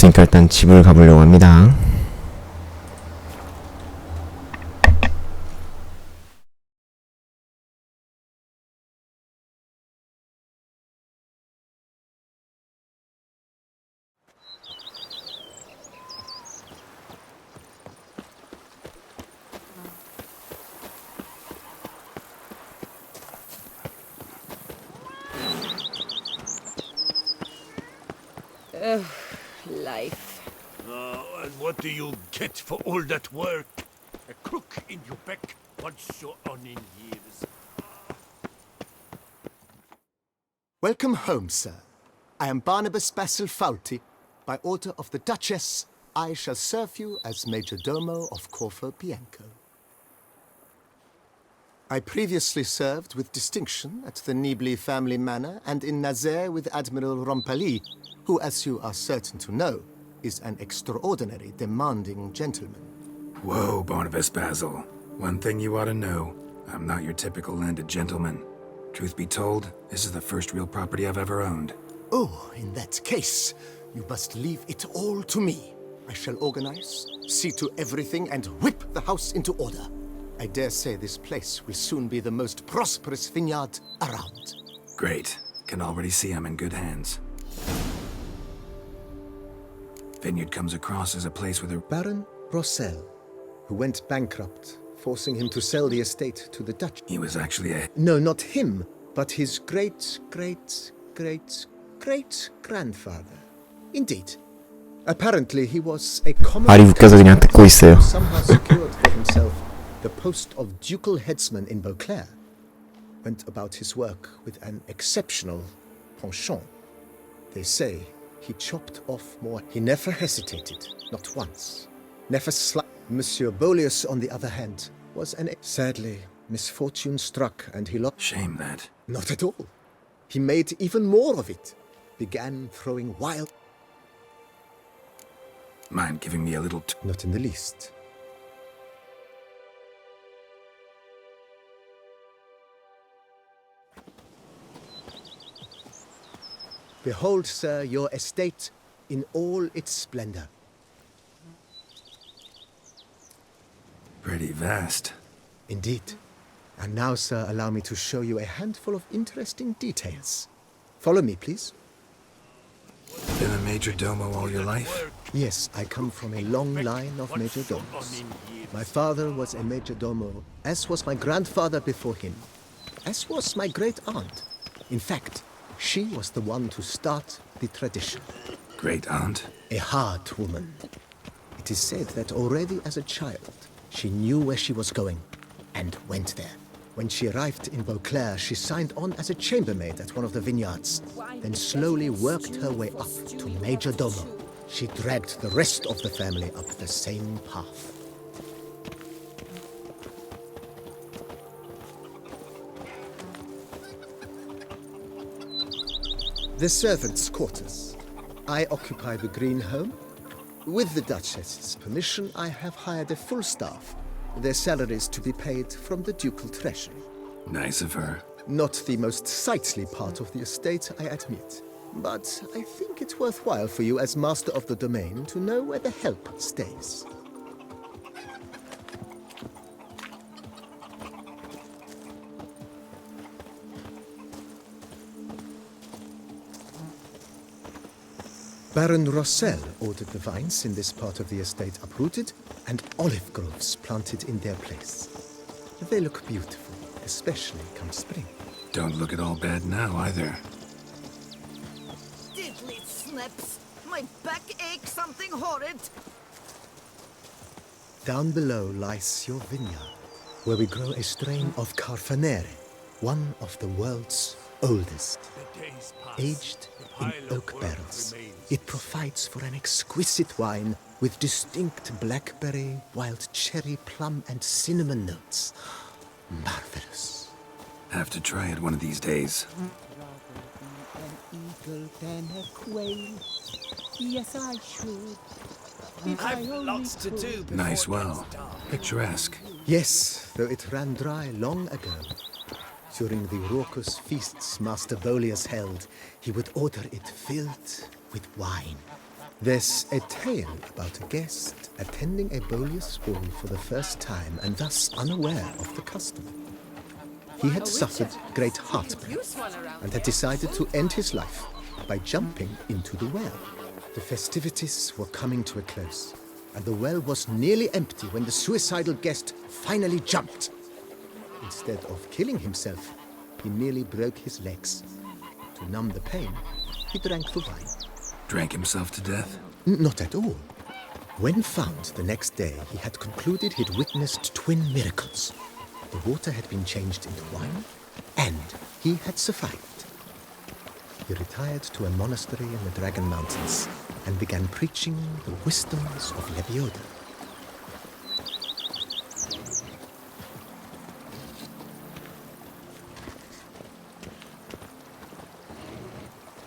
있으니까 일단 집을 가보려고 합니다. Life. And what do you get for all that work? A crook in your back once you're on in years. Welcome home, sir. I am Barnabas Basil Faulty. By order of the Duchess, I shall serve you as Major Domo of Corfu Bianco. I previously served with distinction at the Nibli family manor and in Nazaire with Admiral Rompali, who, as you are certain to know, is an extraordinary demanding gentleman. Whoa, Barnabas Basil. One thing you ought to know. I'm not your typical landed gentleman. Truth be told, this is the first real property I've ever owned. Oh, in that case, you must leave it all to me. I shall organize, see to everything, and whip the house into order. I dare say this place will soon be the most prosperous vineyard around. Great. Can already see I'm in good hands. Vineyard comes across as a place with a... Baron Rossel, who went bankrupt, forcing him to sell the estate to the Dutch. He was actually a... No, not him, but his great-great-great-great-grandfather. Indeed. Apparently he was a common... 말이 웃겨서 그냥 듣고 있어요. somehow secured for himself the post of ducal headsman in Beauclair. Went about his work with an exceptional penchant. They say he chopped off more. He never hesitated, not once. Never Monsieur Bolius, on the other hand, was an... Sadly, misfortune struck and he lost... Shame that. Not at all. He made even more of it. Began throwing wild... Mind giving me a little... Not in the least. Behold, sir, your estate in all its splendor. Pretty vast. Indeed. And now, sir, allow me to show you a handful of interesting details. Follow me, please. Been a major domo all your life? Yes, I come from a long line of major domos. My father was a major domo, as was my grandfather before him, as was my great-aunt. In fact, she was the one to start the tradition. Great aunt? A hard woman. It is said that already as a child, she knew where she was going and went there. When she arrived in Beauclair, she signed on as a chambermaid at one of the vineyards, then slowly worked her way up to Major Domo. She dragged the rest of the family up the same path. The servants' quarters. I occupy the green home. With the Duchess's permission, I have hired a full staff. Their salaries to be paid from the ducal treasury. Nice of her. Not the most sightly part of the estate, I admit. But I think it's worthwhile for you as master of the domain to know where the help stays. Baron Rossel ordered the vines in this part of the estate uprooted and olive groves planted in their place. They look beautiful, especially come spring. Don't look at all bad now, either. Diddly snips! My back aches something horrid! Down below lies your vineyard, where we grow a strain of Carfanere, one of the world's oldest. Aged in oak barrels, it provides for an exquisite wine with distinct blackberry, wild cherry, plum, and cinnamon notes. Marvelous. Have to try it one of these days. An eagle than a quail. Yes, I should. I've lots to do before Nice well. it's dark. Picturesque. Yes, though it ran dry long ago. During the raucous feasts Master Bolius held, he would order it filled with wine. There's a tale about a guest attending a Boleus ball for the first time and thus unaware of the custom. He had suffered great heartbreak and had decided to end his life by jumping into the well. The festivities were coming to a close, and the well was nearly empty when the suicidal guest finally jumped. Instead of killing himself, he merely broke his legs. To numb the pain, he drank the wine. Drank himself to death? Not at all. When found the next day, he had concluded he'd witnessed twin miracles. The water had been changed into wine, and he had survived. He retired to a monastery in the Dragon Mountains and began preaching the wisdoms of Lebioda.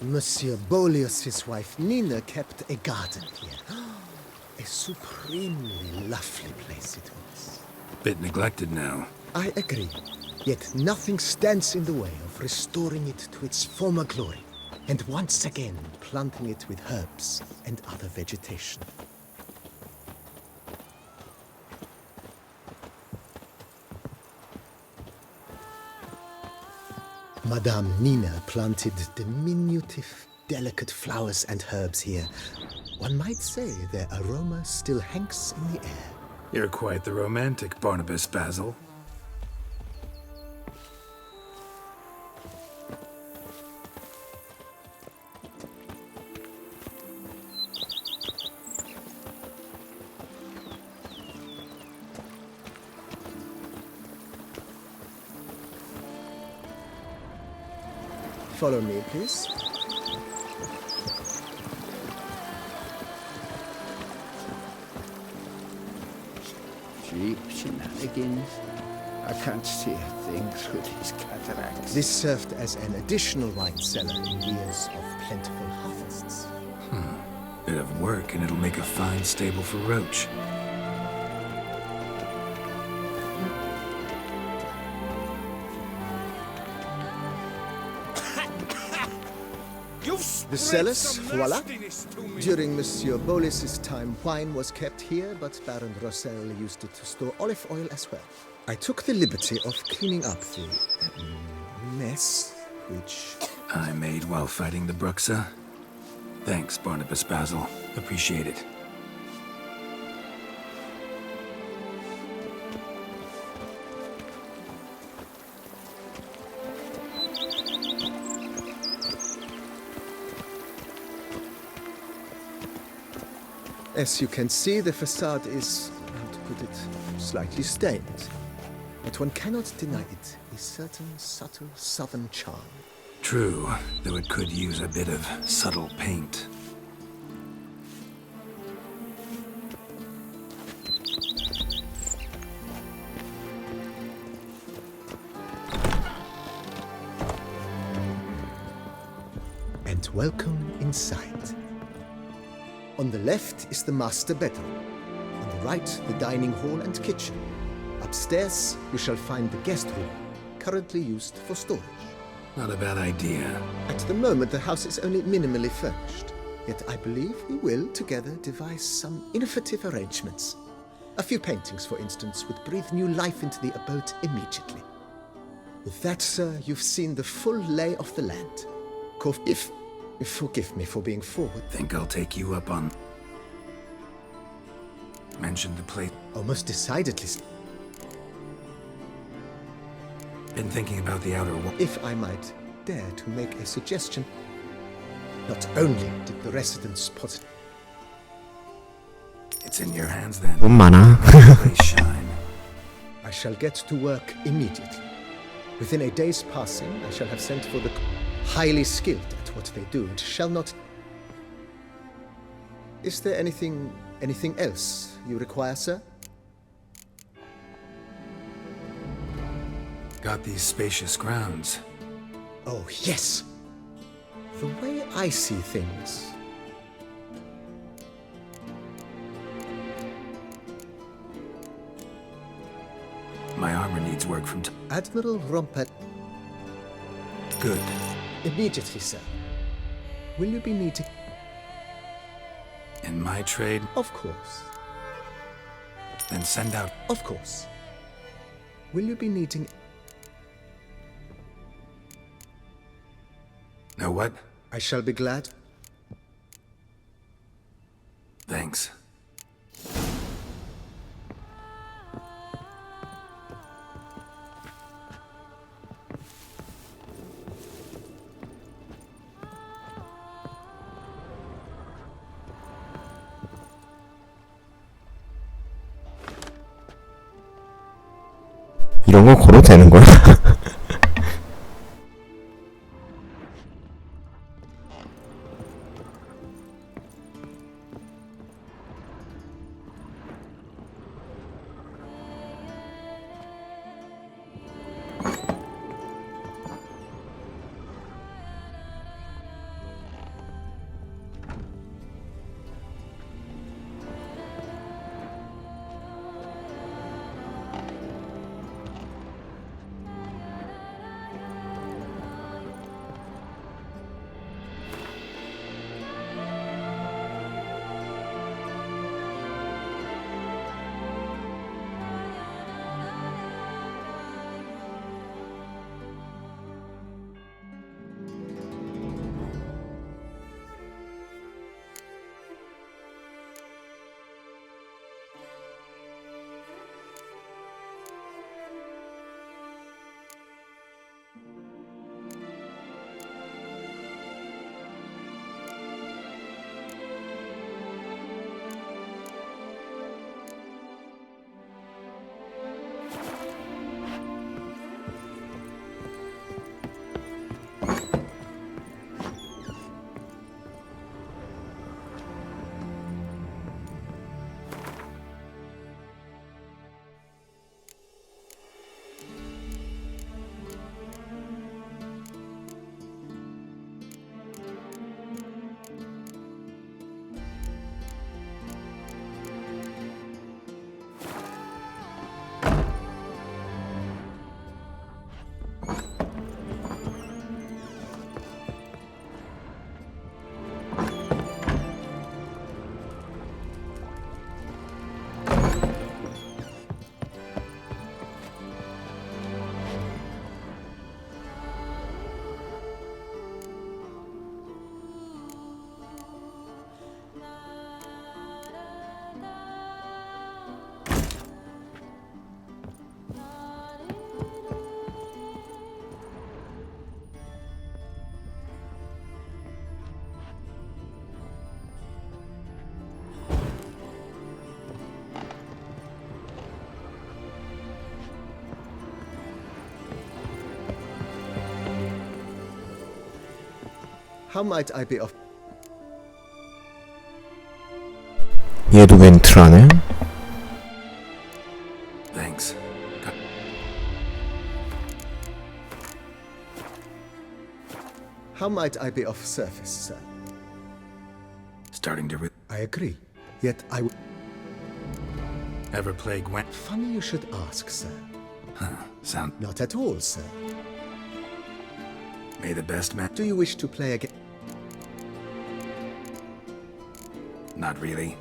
Monsieur Boleus's wife Nina kept a garden here. A supremely lovely place it was. Bit neglected now. I agree. Yet nothing stands in the way of restoring it to its former glory, and once again planting it with herbs and other vegetation. Madame Nina planted diminutive, delicate flowers and herbs here. One might say their aroma still hangs in the air. You're quite the romantic, Barnabas Basil. Follow me, please. Cheap shenanigans. I can't see a thing through these cataracts. This served as an additional wine cellar in years of plentiful harvests. Bit of work and it'll make a fine stable for Roach. The cellars, voila. During Monsieur Boleus's time, wine was kept here, but Baron Rossel used it to store olive oil as well. I took the liberty of cleaning up the mess, which... I made while fighting the Bruxa. Thanks, Barnabas Basil. Appreciate it. As you can see, the facade is, how to put it, slightly stained. But one cannot deny it a certain subtle southern charm. True, though it could use a bit of subtle paint. And welcome inside. On the left is the master bedroom. On the right, the dining hall and kitchen. Upstairs, you shall find the guest room, currently used for storage. Not a bad idea. At the moment, the house is only minimally furnished. Yet I believe we will, together, devise some innovative arrangements. A few paintings, for instance, would breathe new life into the abode immediately. With that, sir, you've seen the full lay of the land. Forgive me for being forward. Think I'll take you up on... Mentioned the place. Oh, most decidedly. Been thinking about the outer wall. If I might dare to make a suggestion, not only did the residents posit... It's in your hands then. 돈 많아. Place shine. I shall get to work immediately. Within a day's passing, I shall have sent for the highly skilled at what they do and shall not... Is there anything else you require, sir? Got these spacious grounds. Oh, yes. The way I see things... My armor needs work from Admiral Rompet... Good. Immediately, sir. Will you be needing... my trade, Of course. then send out. Of course. Will you be needing... Know what? I shall be glad. Thanks. 이런 거 걸어도 되는 거야? How might I be of... 얘도 멘트라네? Thanks. How might I be of service, sir? Starting to I agree. Yet I would... ever play Gwen? Funny you should ask, sir. Sound. Not at all, sir. May the best man. Do you wish to play again? Not really.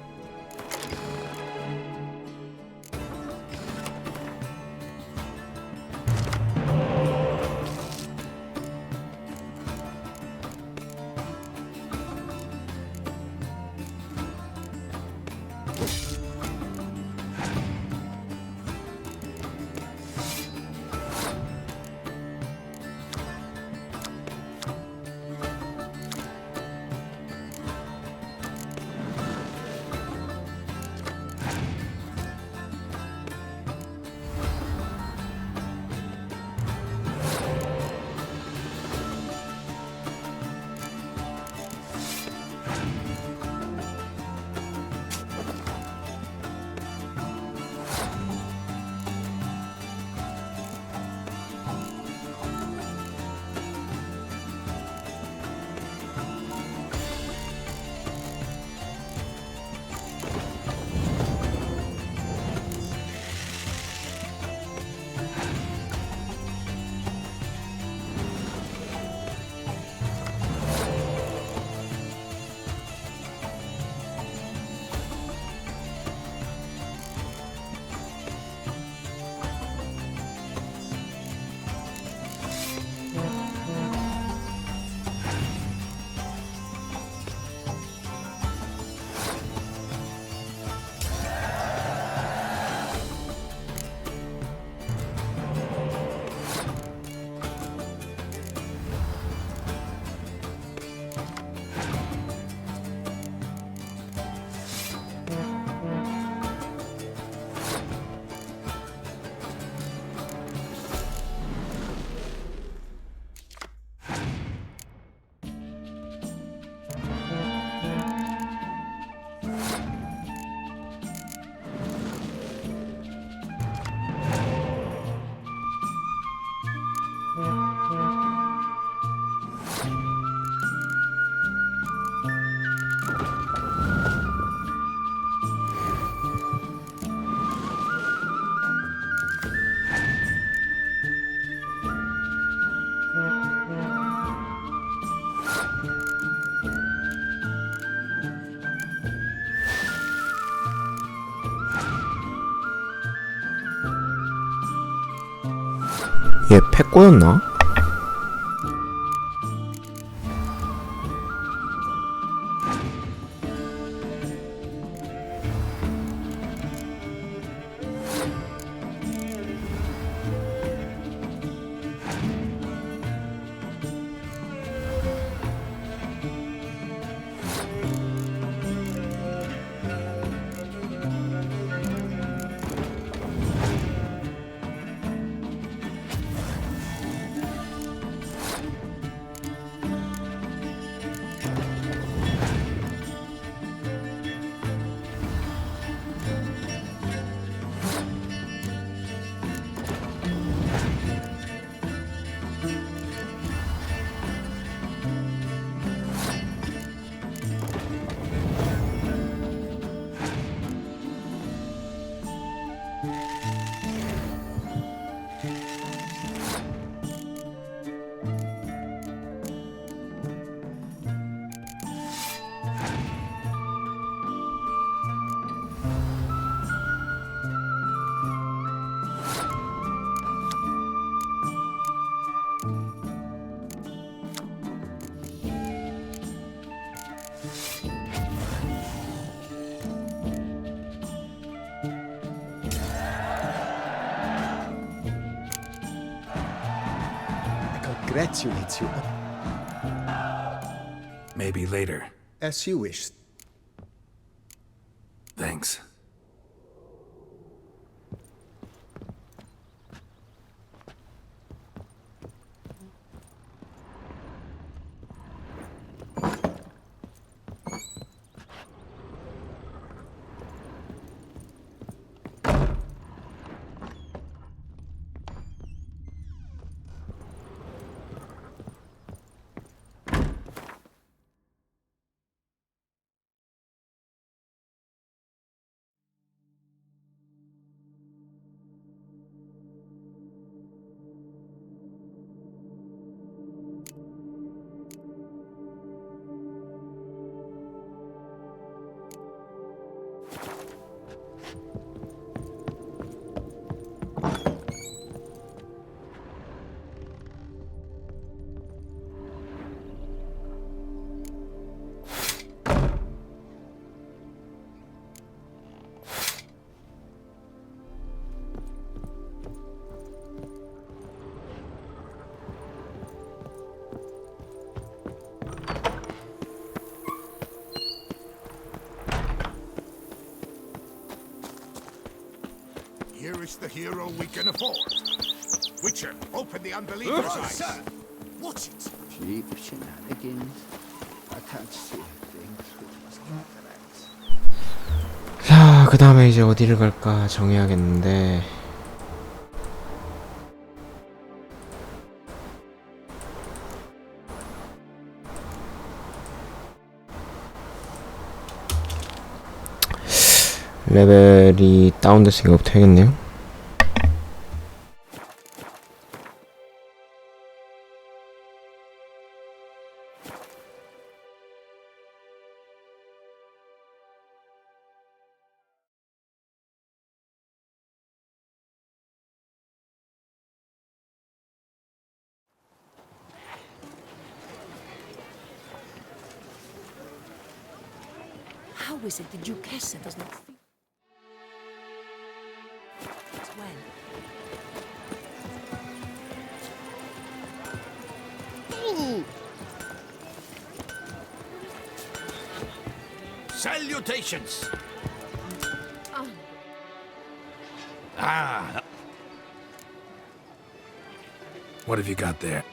얘 패꼬였나? Congratulate you. Maybe later. As you wish. Thanks. Here is the hero we can afford. Witcher, open the unbeliever's eyes. Sir, watch it. Cheap shenanigans. I can't see a thing through these cataracts. 자, 그 다음에 이제 어디를 갈까 정해야겠는데. 레벨이 다운됐으니까 이거부터 해야겠네요. How is it the Duchessa does not feel as well? Salutations! Ah, What have you got there?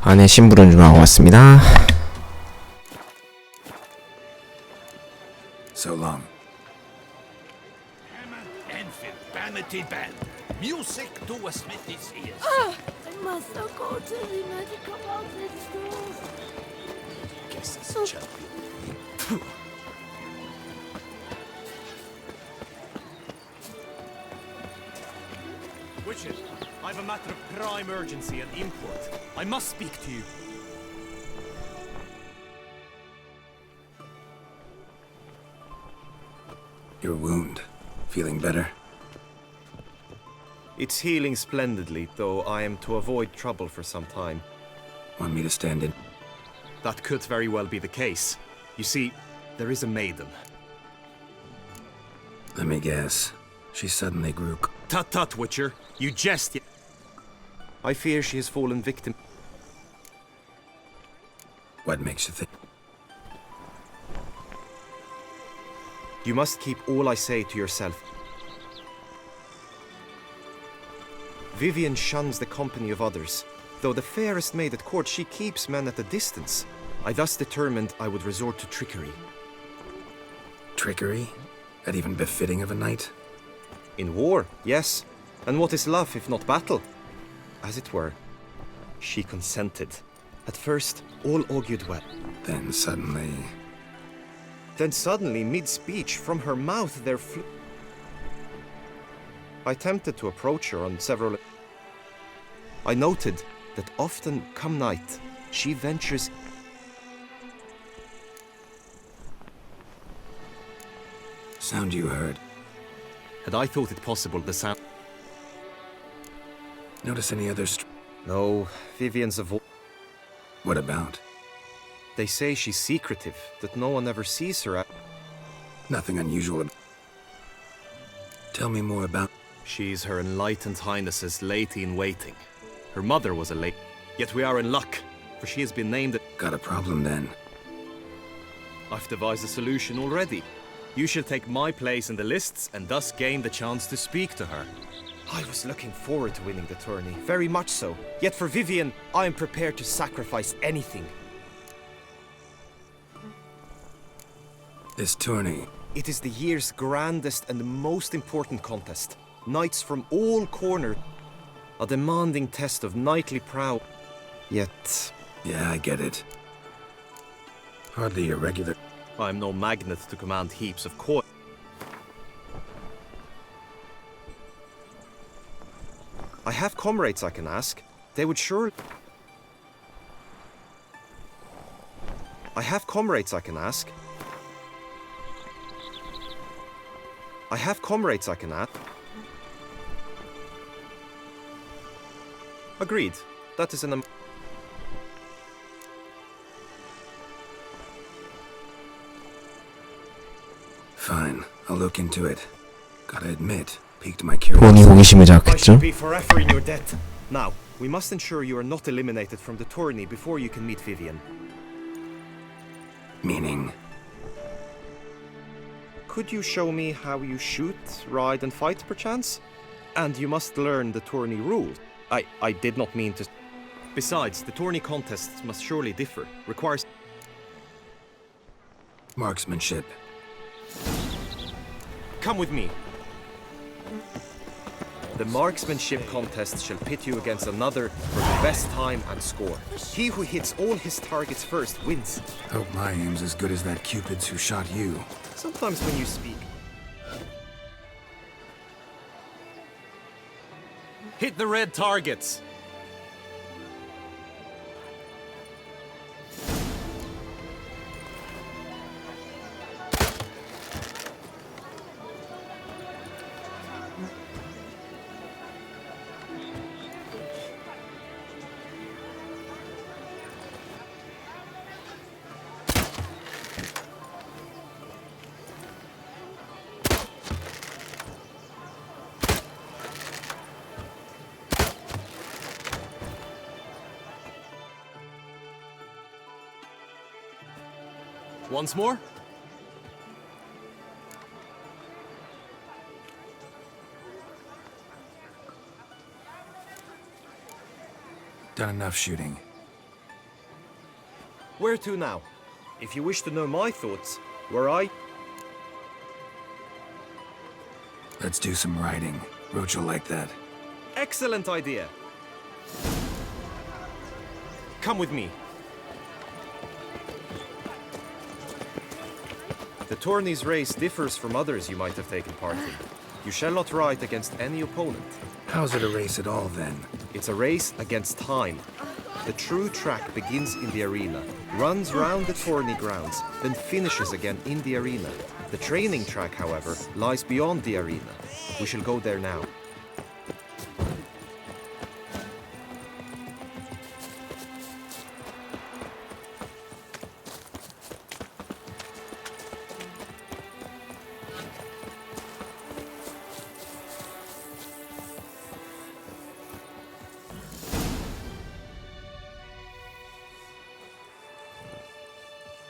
안에 심부름 좀 하고 왔습니다. So long. Hammer, Enfield, vanity band. Music to a smithy's ears. I must not go to the medical outlet store. Guess it's a champion. Witcher, I have a matter of prime urgency and import. I must speak to you. Your wound. Feeling better? It's healing splendidly, though I am to avoid trouble for some time. Want me to stand in? That could very well be the case. You see, there is a maiden. Let me guess. She suddenly grew... Tut tut, Witcher. You jest. I fear she has fallen victim. What makes you think? You must keep all I say to yourself. Vivian shuns the company of others. Though the fairest maid at court, she keeps men at a distance. I thus determined I would resort to trickery. Trickery? That even befitting of a knight? In war, yes. And what is love if not battle? As it were. She consented. At first, all augured well. Then suddenly... mid-speech, from her mouth there flew... I attempted to approach her on several... I noted that often, come night, she ventures... Sound you heard. Had I thought it possible, the sound... Notice any other No, Vivian's a What about? They say she's secretive, that no one ever sees her at... Nothing unusual. Tell me more about... She's Her Enlightened Highness's lady-in-waiting. Her mother was a lady. Yet we are in luck, for she has been named... Got a problem then. I've devised a solution already. You shall take my place in the lists and thus gain the chance to speak to her. I was looking forward to winning the tourney, very much so. Yet for Vivian, I am prepared to sacrifice anything. This tourney... It is the year's grandest and most important contest. Knights from all corners. A demanding test of knightly prowess. Yet... Yeah, I get it. Hardly a regular... I am no magnet to command heaps of coin. I have comrades I can ask. They would surely... I have comrades I can ask. I have comrades I can ask. Agreed. That is an... Fine, I'll look into it. Gotta admit, piqued my curiosity. 본이 호기심을 I 자극했죠. shall be forever in your debt. Now, we must ensure you are not eliminated from the tourney before you can meet Vivian. Meaning... Could you show me how you shoot, ride, and fight, perchance? And you must learn the tourney rules. I did not mean to... Besides, the tourney contests must surely differ. Requires... Marksmanship. Come with me. The marksmanship contest shall pit you against another for the best time and score. He who hits all his targets first wins. Hope my aim's as good as that Cupid's who shot you. Sometimes when you speak... Hit the red targets! Once more? Done enough shooting. Where to now? If you wish to know my thoughts, were I... Let's do some riding. Roach will like that. Excellent idea. Come with me. The tourney's race differs from others you might have taken part in. You shall not ride against any opponent. How's it a race at all, then? It's a race against time. The true track begins in the arena, runs round the tourney grounds, then finishes again in the arena. The training track, however, lies beyond the arena. We shall go there now.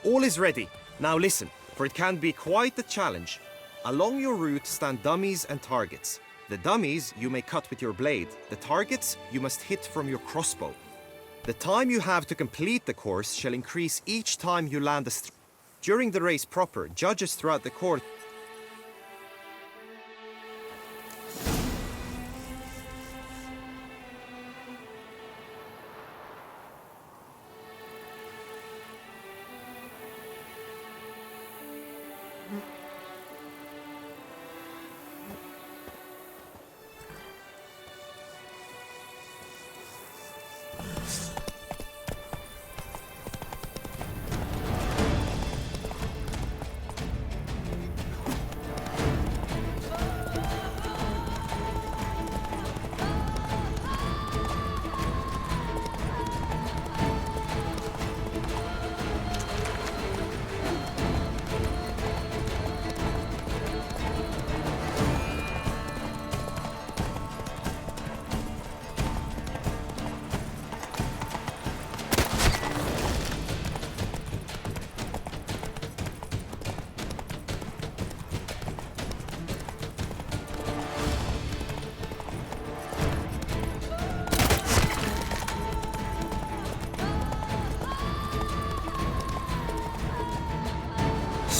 All is ready. Now listen, for it can be quite a challenge. Along your route stand dummies and targets. The dummies you may cut with your blade. The targets you must hit from your crossbow. The time you have to complete the course shall increase each time you land a During the race proper, judges throughout the course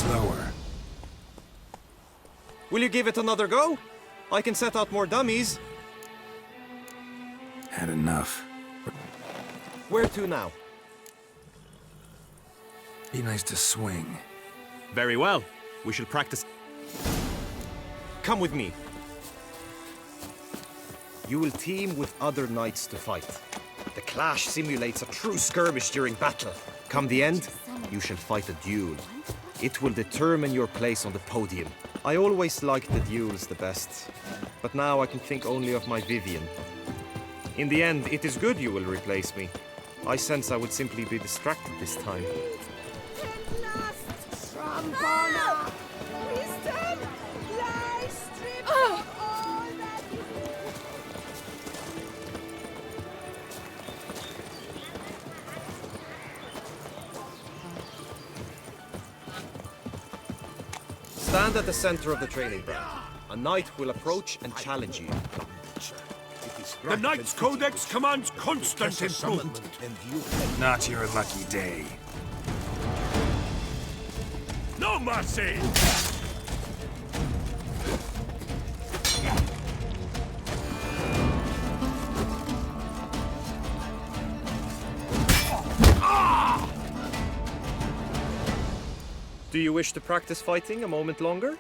Slower. Will you give it another go? I can set out more dummies. Had enough. Where to now? Be nice to swing. Very well. We shall practice. Come with me. You will team with other knights to fight. The clash simulates a true skirmish during battle. Come the end, you shall fight a duel. It will determine your place on the podium. I always liked the duels the best, but now I can think only of my Vivian. In the end, it is good you will replace me. I sense I would simply be distracted this time. Stand at the center of the training ground. A knight will approach and challenge you. The Knight's Codex commands constant improvement. Not your lucky day. No mercy! Do you wish to practice fighting a moment longer?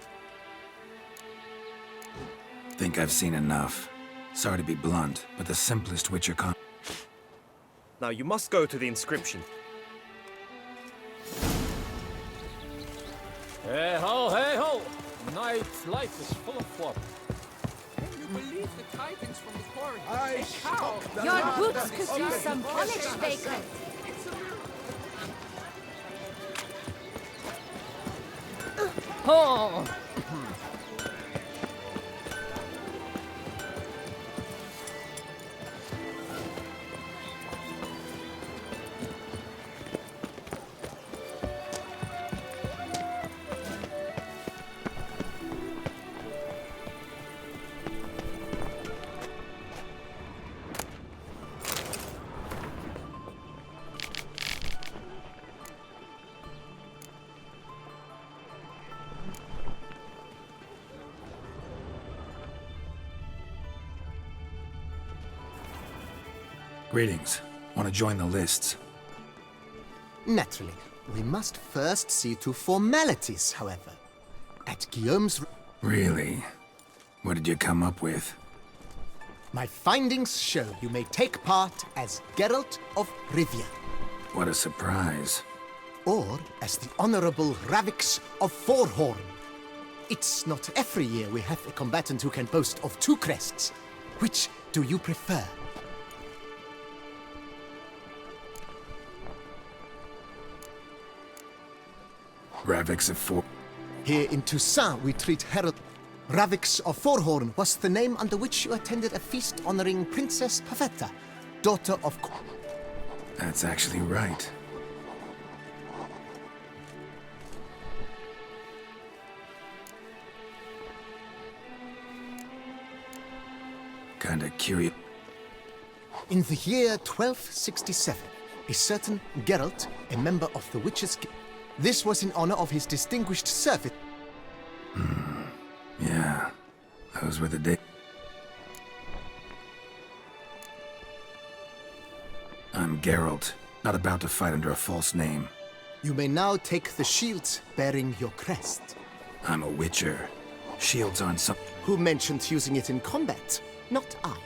Think I've seen enough. Sorry to be blunt, but the simplest Witcher con- Now you must go to the inscription. Hey ho, hey ho! Night's life is full of flop. Can you believe the tidings from the quarry? Your boots could use some polish, Bacon. Oh! Greetings. Want to join the lists? Naturally, we must first see to formalities, however. At Guillaume's... Really? What did you come up with? My findings show you may take part as Geralt of Rivia, What a surprise. or as the Honorable Ravix of Forhorn. It's not every year we have a combatant who can boast of 2 crests. Which do you prefer? Ravix of Four. Here in Toussaint, we treat Herald. Ravix of Forhorn was the name under which you attended a feast honoring Princess Pavetta, daughter of... That's actually right. Kinda curious. In the year 1267, a certain Geralt, a member of the Witches' Guild... This was in honor of his distinguished service. Yeah, those were the days. I'm Geralt, not about to fight under a false name. You may now take the shield bearing your crest. I'm a witcher. Shields aren't some... Who mentioned using it in combat? Not I.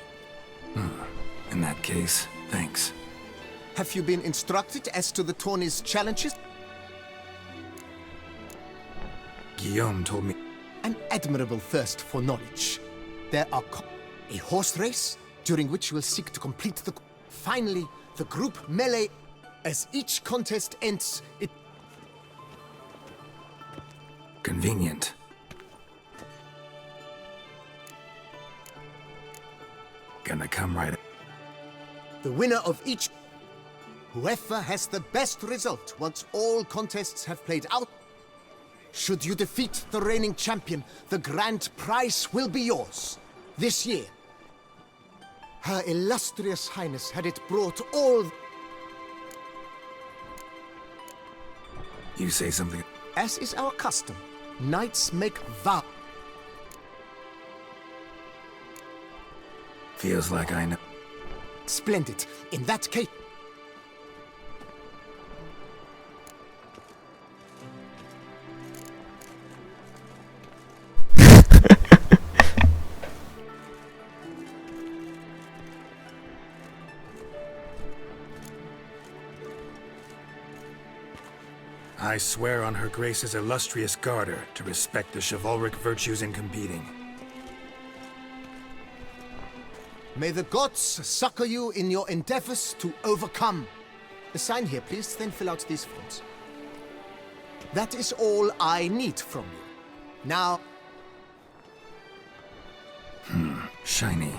In that case, thanks. Have you been instructed as to the tourney's challenges? Guillaume told me... An admirable thirst for knowledge. There are a horse race, during which you will seek to complete the... Finally, the group melee. As each contest ends, it... Convenient. Gonna come right... The winner of each... Whoever has the best result once all contests have played out... Should you defeat the reigning champion, the grand prize will be yours. This year, Her Illustrious Highness had it brought all... You say something... As is our custom, knights make vow... Feels like I know... Splendid. In that case... I swear on Her Grace's illustrious garter to respect the chivalric virtues in competing. May the gods succor you in your endeavors to overcome. Sign here, please, then fill out these forms. That is all I need from you. Now... Shiny.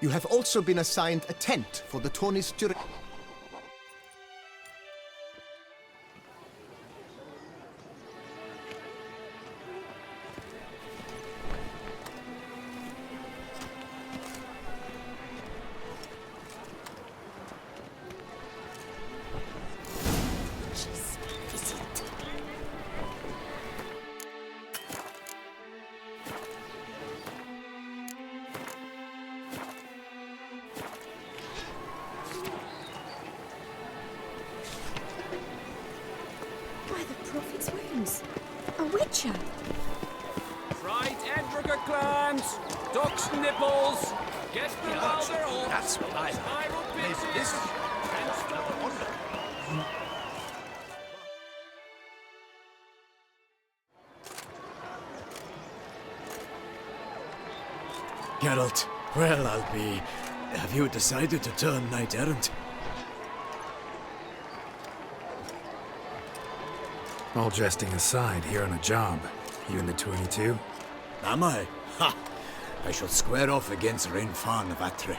You have also been assigned a tent for the tourney's duration. By the prophet's wings. A witcher. Fried Edrica clams, duck's nipples, get the louder off. That's what I like. Spiral Maybe pieces, this is and stones. Geralt, well, I'll be... Have you decided to turn knight-errant? All jesting aside, here on a job. You in the 22? Am I? Ha! I shall square off against Rainfan of Atre.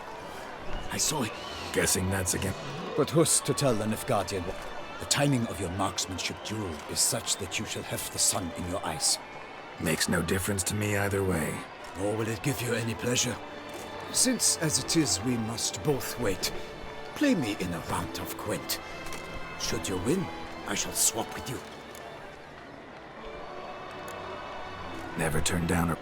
I saw it. Guessing that's again... But who's to tell the Nilfgaardian? The timing of your marksmanship duel is such that you shall have the sun in your eyes. Makes no difference to me either way. Nor will it give you any pleasure. Since, as it is, we must both wait, play me in a round of Gwent. Should you win, I shall swap with you. Never turn down a...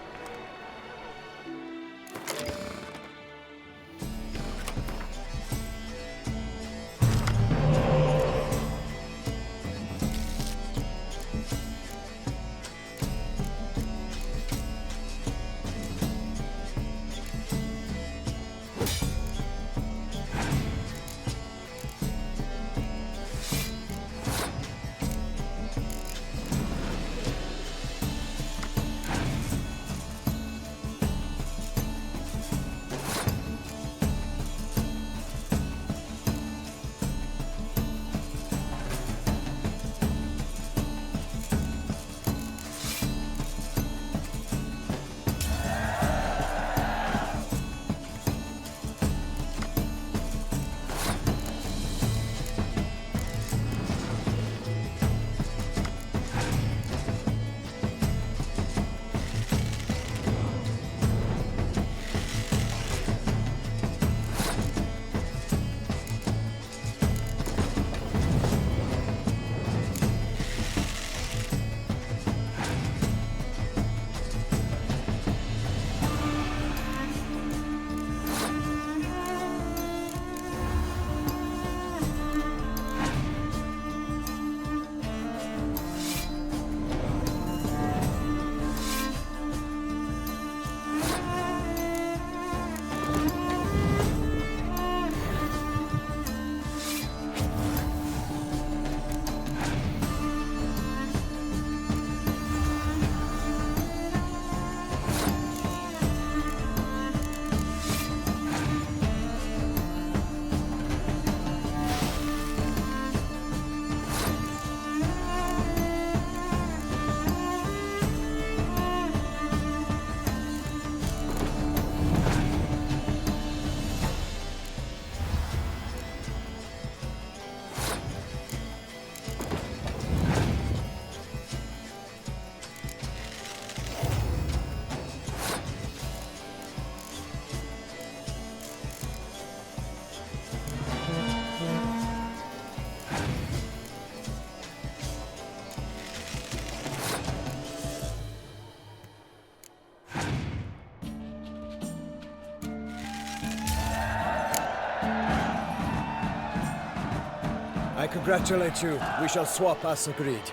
I congratulate you. We shall swap as agreed.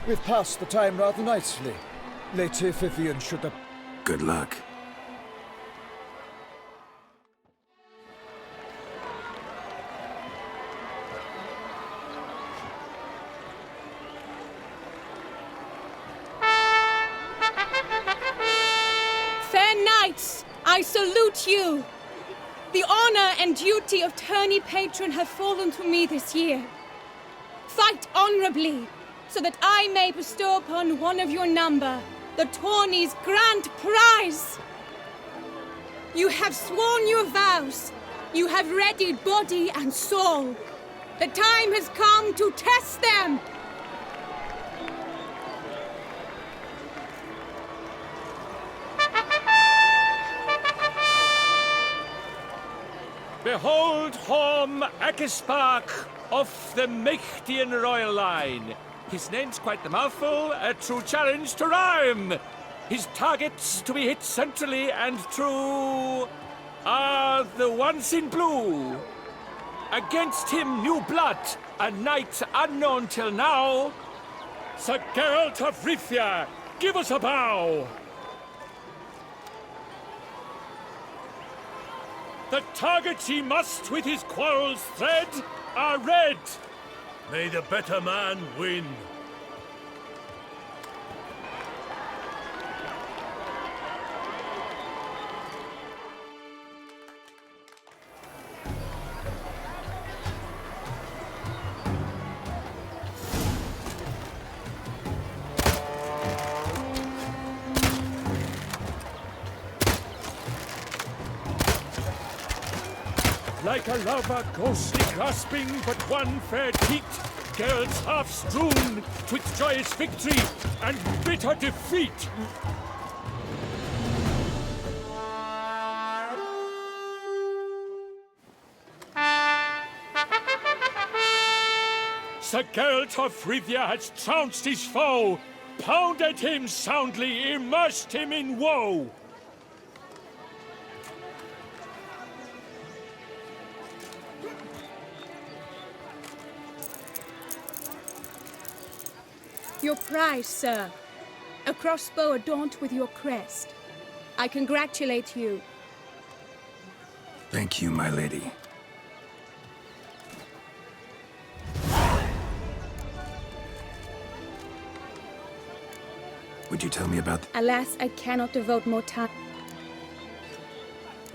We've passed the time rather nicely. Lady Vivian should have... Good luck. Fair knights, I salute you. The honor and duty of tourney patron have fallen to me this year. Fight honorably, so that I may bestow upon one of your number the tourney's grand prize. You have sworn your vows. You have readied body and soul. The time has come to test them. Behold Horm Akispark of the Mechtian royal line. His name's quite the mouthful, a true challenge to rhyme. His targets to be hit centrally and true are the ones in blue. Against him new blood, a knight unknown till now. Sir Geralt of Rivia, give us a bow. The targets he must with his quarrels thread are red. May the better man win. Like a lover ghostly grasping but one fair cheek, girls half strewn with joyous victory and bitter defeat. Sir Geralt of Rivia has trounced his foe, pounded him soundly, immersed him in woe. Your prize, sir. A crossbow adorned with your crest. I congratulate you. Thank you, my lady. Would you tell me about... Alas, I cannot devote more time.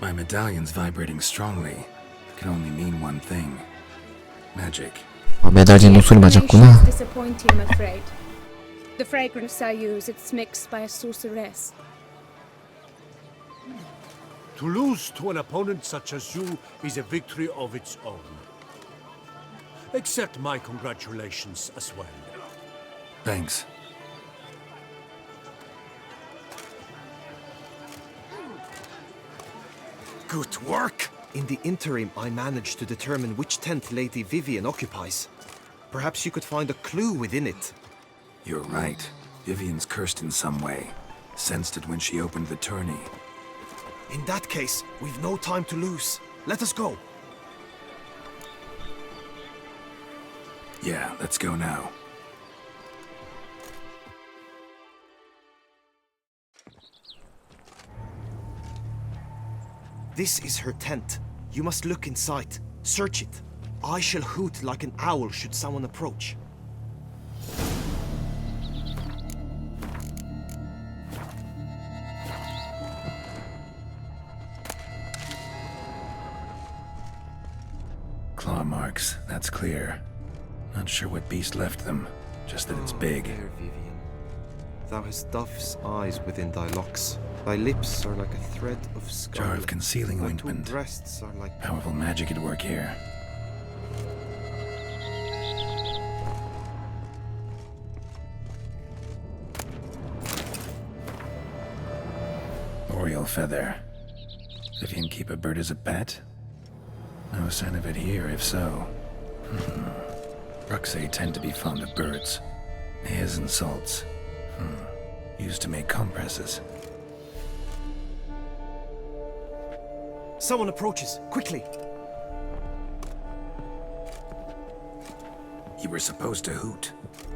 My medallion's vibrating strongly. It can only mean one thing. Magic. 매달린 목소리 맞았구나. Disappointing, I'm afraid. The fragrance I use, it's mixed by a sorceress. To lose to an opponent such as you is a victory of its own. Accept my congratulations as well. Thanks. Good work! In the interim, I managed to determine which tent Lady Vivian occupies. Perhaps you could find a clue within it. You're right. Vivian's cursed in some way. Sensed it when she opened the tourney. In that case, we've no time to lose. Let us go. Yeah, let's go now. This is her tent. You must look inside. Search it. I shall hoot like an owl should someone approach. Claw marks, that's clear. Not sure what beast left them, just that it's big. Fair Vivian. Thou hast dove's eyes within thy locks. Thy lips are like a thread of scarlet. Jar of concealing Thy ointment. two breasts are like... Powerful magic at work here. Oriole feather. Vivian keep a bird as a pet? No sign of it here, if so. Bruxay tend to be fond of birds. Hairs and salts. Used to make compresses. Someone approaches. Quickly! were supposed to hoot.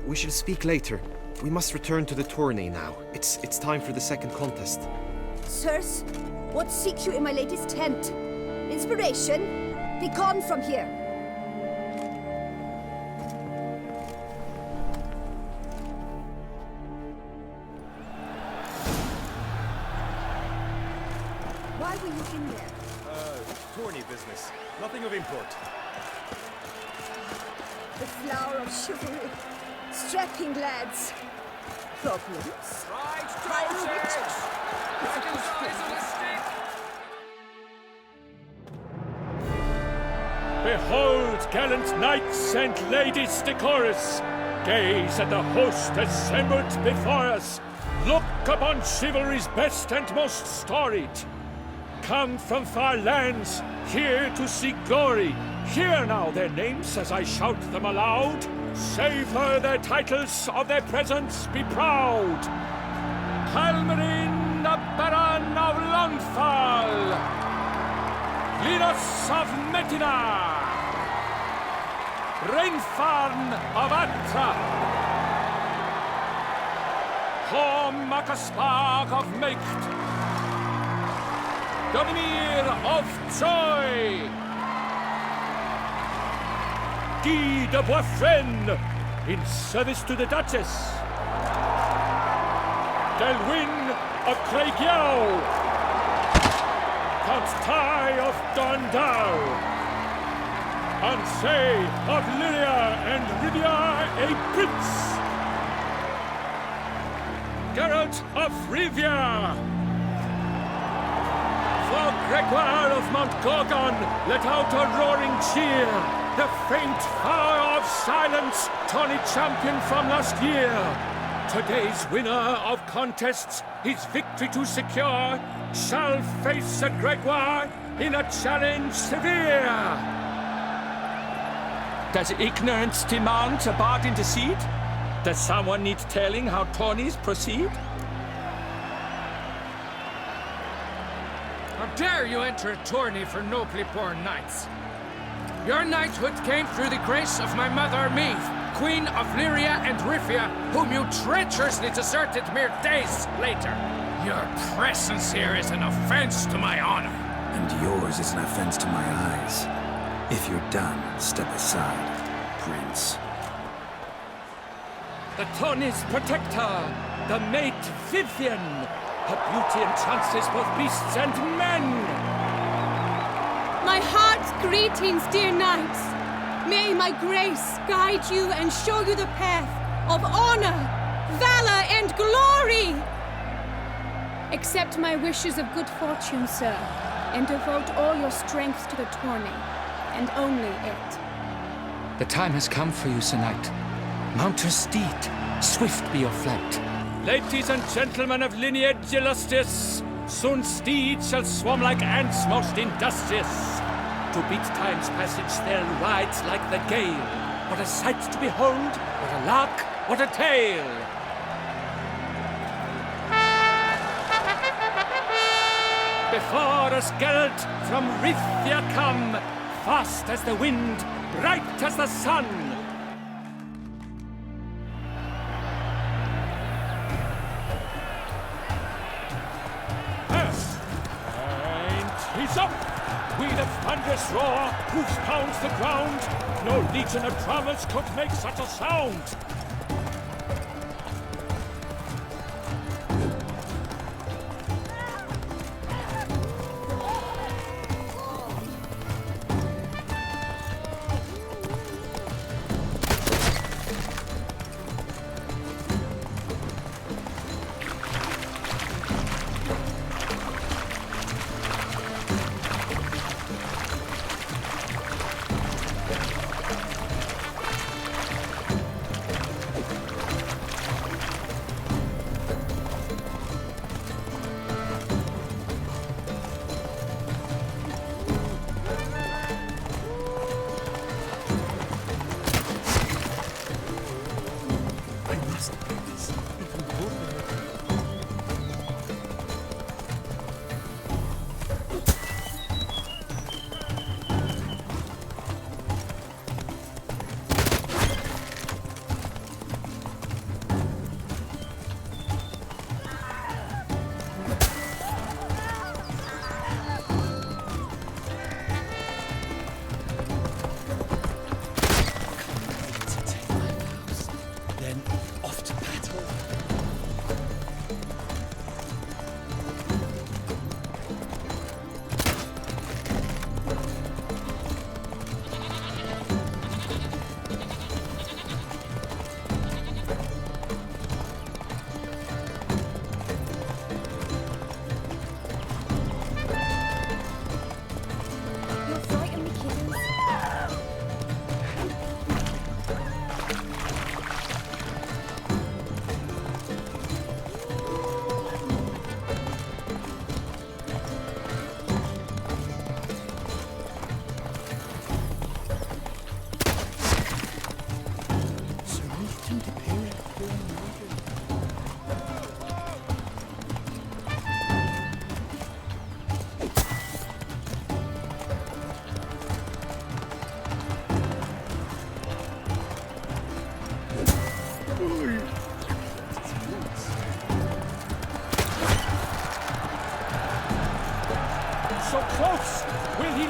We shall speak later. We must return to the tourney now. It's time for the second contest. Sirs, what seeks you in my lady's tent? Inspiration? Be gone from here. Why were you in there? Tourney business. Nothing of import. The flower of chivalry. Strapping lads. Problems? Behold, gallant knights and ladies decorous, gaze at the host assembled before us. Look upon chivalry's best and most storied. Come from far lands, here to seek glory. Hear now their names as I shout them aloud. Savor their titles, of their presence be proud. Halmarin, the Baron of Longfall. Linus of Metina. Rainfarn of Atra. Horm Akaspag of Meikt. Domir of Troy. Guy de Boisfren, in service to the Duchess. Delwyn of Craigiau. Count Tai of Dondal. Ansay of Lyria and Rivia a prince. Geralt of Rivia. For Gregoire of Mount Gorgon, let out a roaring cheer. The faint fire of silence, tourney champion from last year. Today's winner of contests, his victory to secure, shall face a Gregoire in a challenge severe. Does ignorance demand a bard intercede? Does someone need telling how tourneys proceed? How dare you enter a tourney for nobly born knights? Your knighthood came through the grace of my mother Meath, Queen of Lyria and Rivia, whom you treacherously deserted mere days later. Your presence here is an offense to my honor. And yours is an offense to my eyes. If you're done, step aside, Prince. The tourney's protector, the mate Vivian. Her beauty entrances both beasts and men. My heart's greetings, dear knights. May my grace guide you and show you the path of honor, valor, and glory. Accept my wishes of good fortune, sir, and devote all your strength to the tourney, and only it. The time has come for you, Sir Knight. Mount your steed. Swift be your flight. Ladies and gentlemen of lineage illustrious, soon steeds shall swarm like ants most industrious. To beat time's passage they'll ride like the gale. What a sight to behold, what a lark, what a tale! Before us Geralt from Rithia come, fast as the wind, bright as the sun. And he's up! With a thunderous roar, hoofs pounds the ground. No legion of drummers could make such a sound.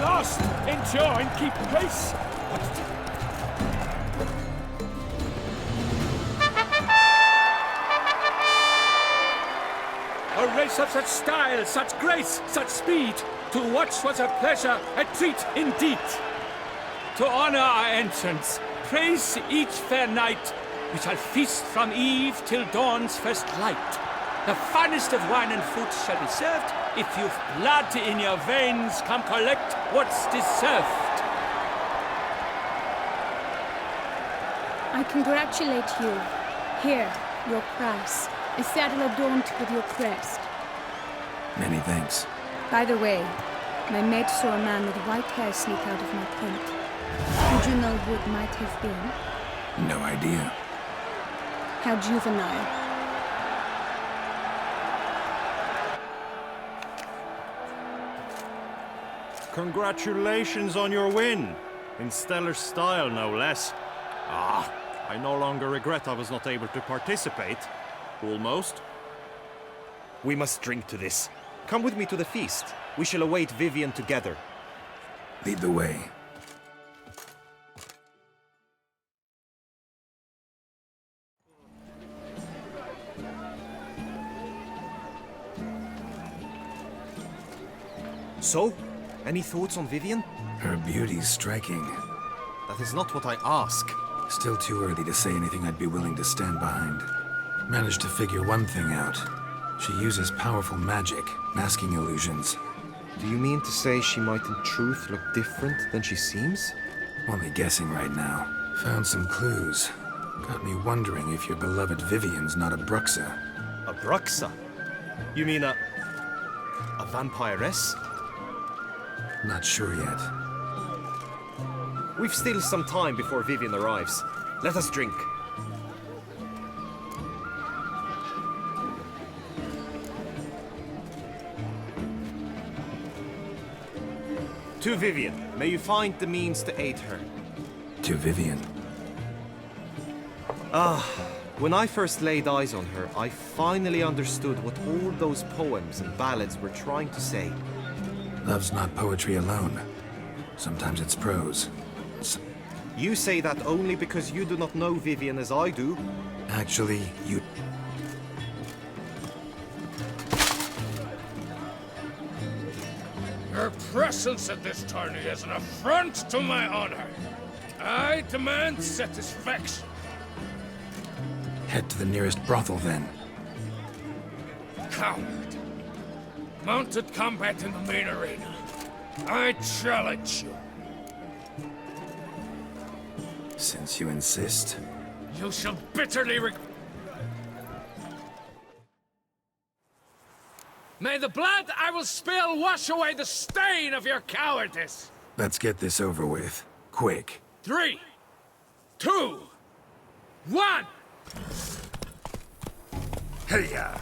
lost. Endure and keep pace. A race of such style, such grace, such speed. To watch was a pleasure, a treat indeed. To honor our entrance, praise each fair knight. We shall feast from eve till dawn's first light. The finest of wine and fruit shall be served. If you've blood in your veins, come collect what's deserved. I congratulate you. Here, your prize. A saddle adorned with your crest. Many thanks. By the way, my maid saw a man with white hair sneak out of my tent. Would you know who it might have been? No idea. How juvenile. Congratulations on your win. In stellar style, no less. Ah, I no longer regret I was not able to participate. Almost. We must drink to this. Come with me to the feast. We shall await Vivian together. Lead the way. So, any thoughts on Vivian? Her beauty's striking. That is not what I ask. Still too early to say anything I'd be willing to stand behind. Managed to figure one thing out. She uses powerful magic, masking illusions. Do you mean to say she might in truth look different than she seems? Only guessing right now. Found some clues. Got me wondering if your beloved Vivian's not a Bruxa. A Bruxa? You mean a vampiress? Not sure yet. We've still some time before Vivian arrives. Let us drink. To Vivian, may you find the means to aid her. To Vivian. When I first laid eyes on her, I finally understood what all those poems and ballads were trying to say. Love's not poetry alone. Sometimes it's prose. You say that only because you do not know Vivian as I do. Actually, you... Your presence at this tourney is an affront to my honor. I demand satisfaction. Head to the nearest brothel, then. Coward. Mounted combat in the main arena. I challenge you. Since you insist. You shall bitterly May the blood I will spill wash away the stain of your cowardice! Let's get this over with. Quick. 3, 2, 1! Hey-ya!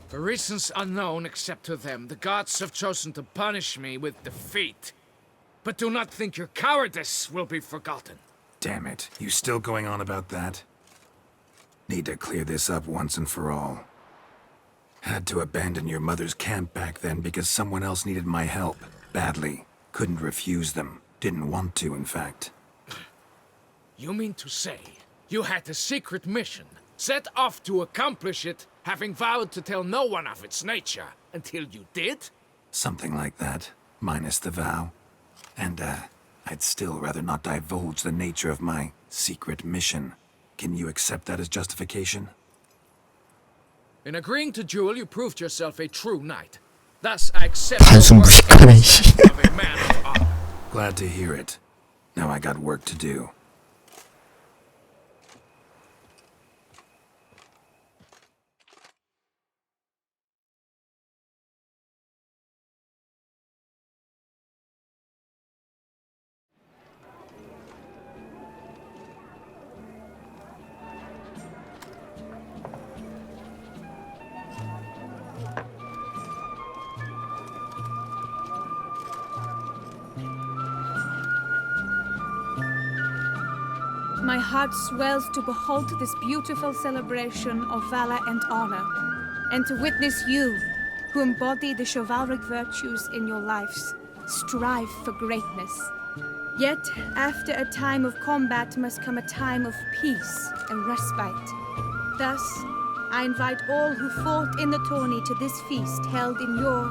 For reasons unknown except to them, the gods have chosen to punish me with defeat. But do not think your cowardice will be forgotten. Damn it. You still going on about that? Need to clear this up once and for all. Had to abandon your mother's camp back then because someone else needed my help. Badly. Couldn't refuse them. Didn't want to, in fact. You mean to say you had a secret mission, set off to accomplish it, having vowed to tell no one of its nature, until you did? Something like that. Minus the vow. And, I'd still rather not divulge the nature of my secret mission. Can you accept that as justification? In agreeing to duel, you proved yourself a true knight. Thus, I accept 단순 the 무식하네, 씨. of a man of honor. Glad to hear it. Now I got work to do. my heart swells to behold this beautiful celebration of valor and honor, and to witness you, who embody the chivalric virtues in your lives, strive for greatness. Yet, after a time of combat must come a time of peace and respite. Thus, I invite all who fought in the tourney to this feast held in your,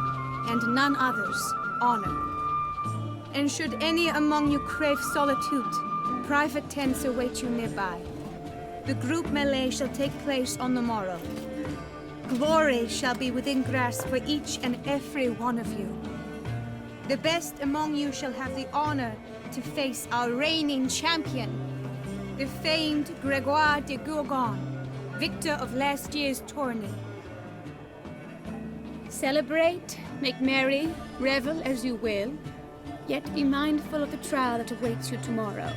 and none other's, honor. And should any among you crave solitude, private tents await you nearby. The group melee shall take place on the morrow. Glory shall be within grasp for each and every one of you. The best among you shall have the honor to face our reigning champion, the famed Gregoire de Gourgon, victor of last year's tourney. Celebrate, make merry, revel as you will, yet be mindful of the trial that awaits you tomorrow.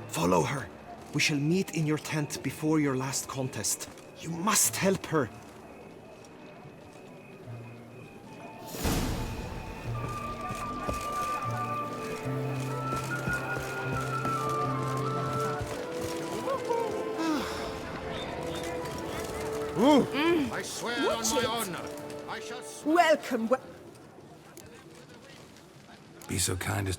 Follow her. We shall meet in your tent before your last contest. You must help her. I swear on my honor, I shall swear. Welcome. Be so kind as...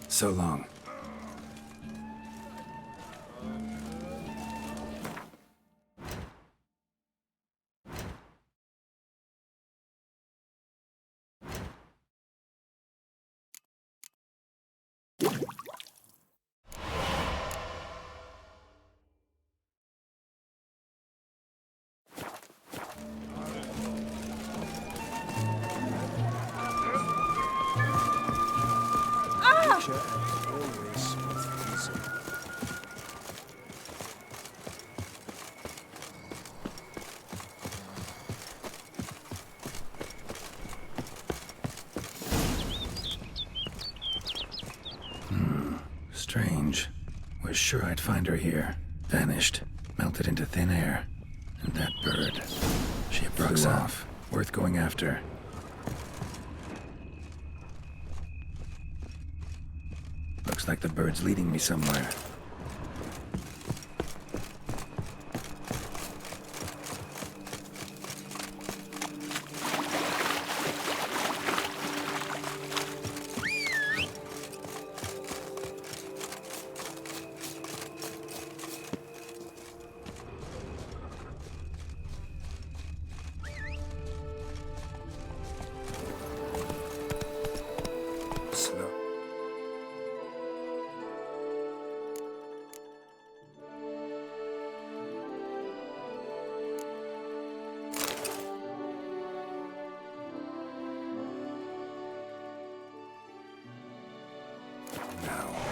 So long. Strange. Was sure I'd find her here. Vanished. Melted into thin air. And that bird. She flew off. Worth going after. Looks like the bird's leading me somewhere.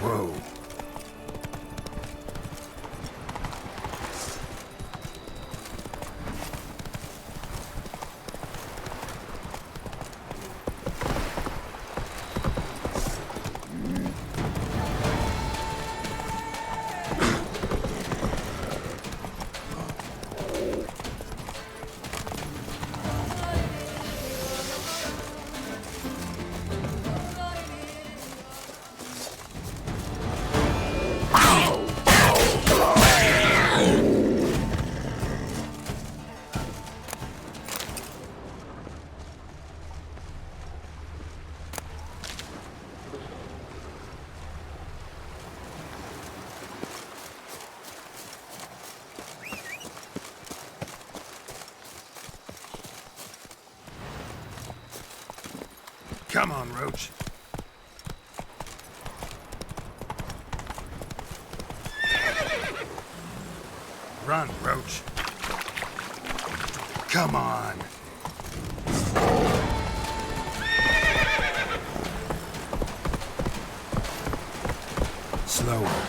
Whoa. Come on, Roach. Run, Roach. Come on. slower.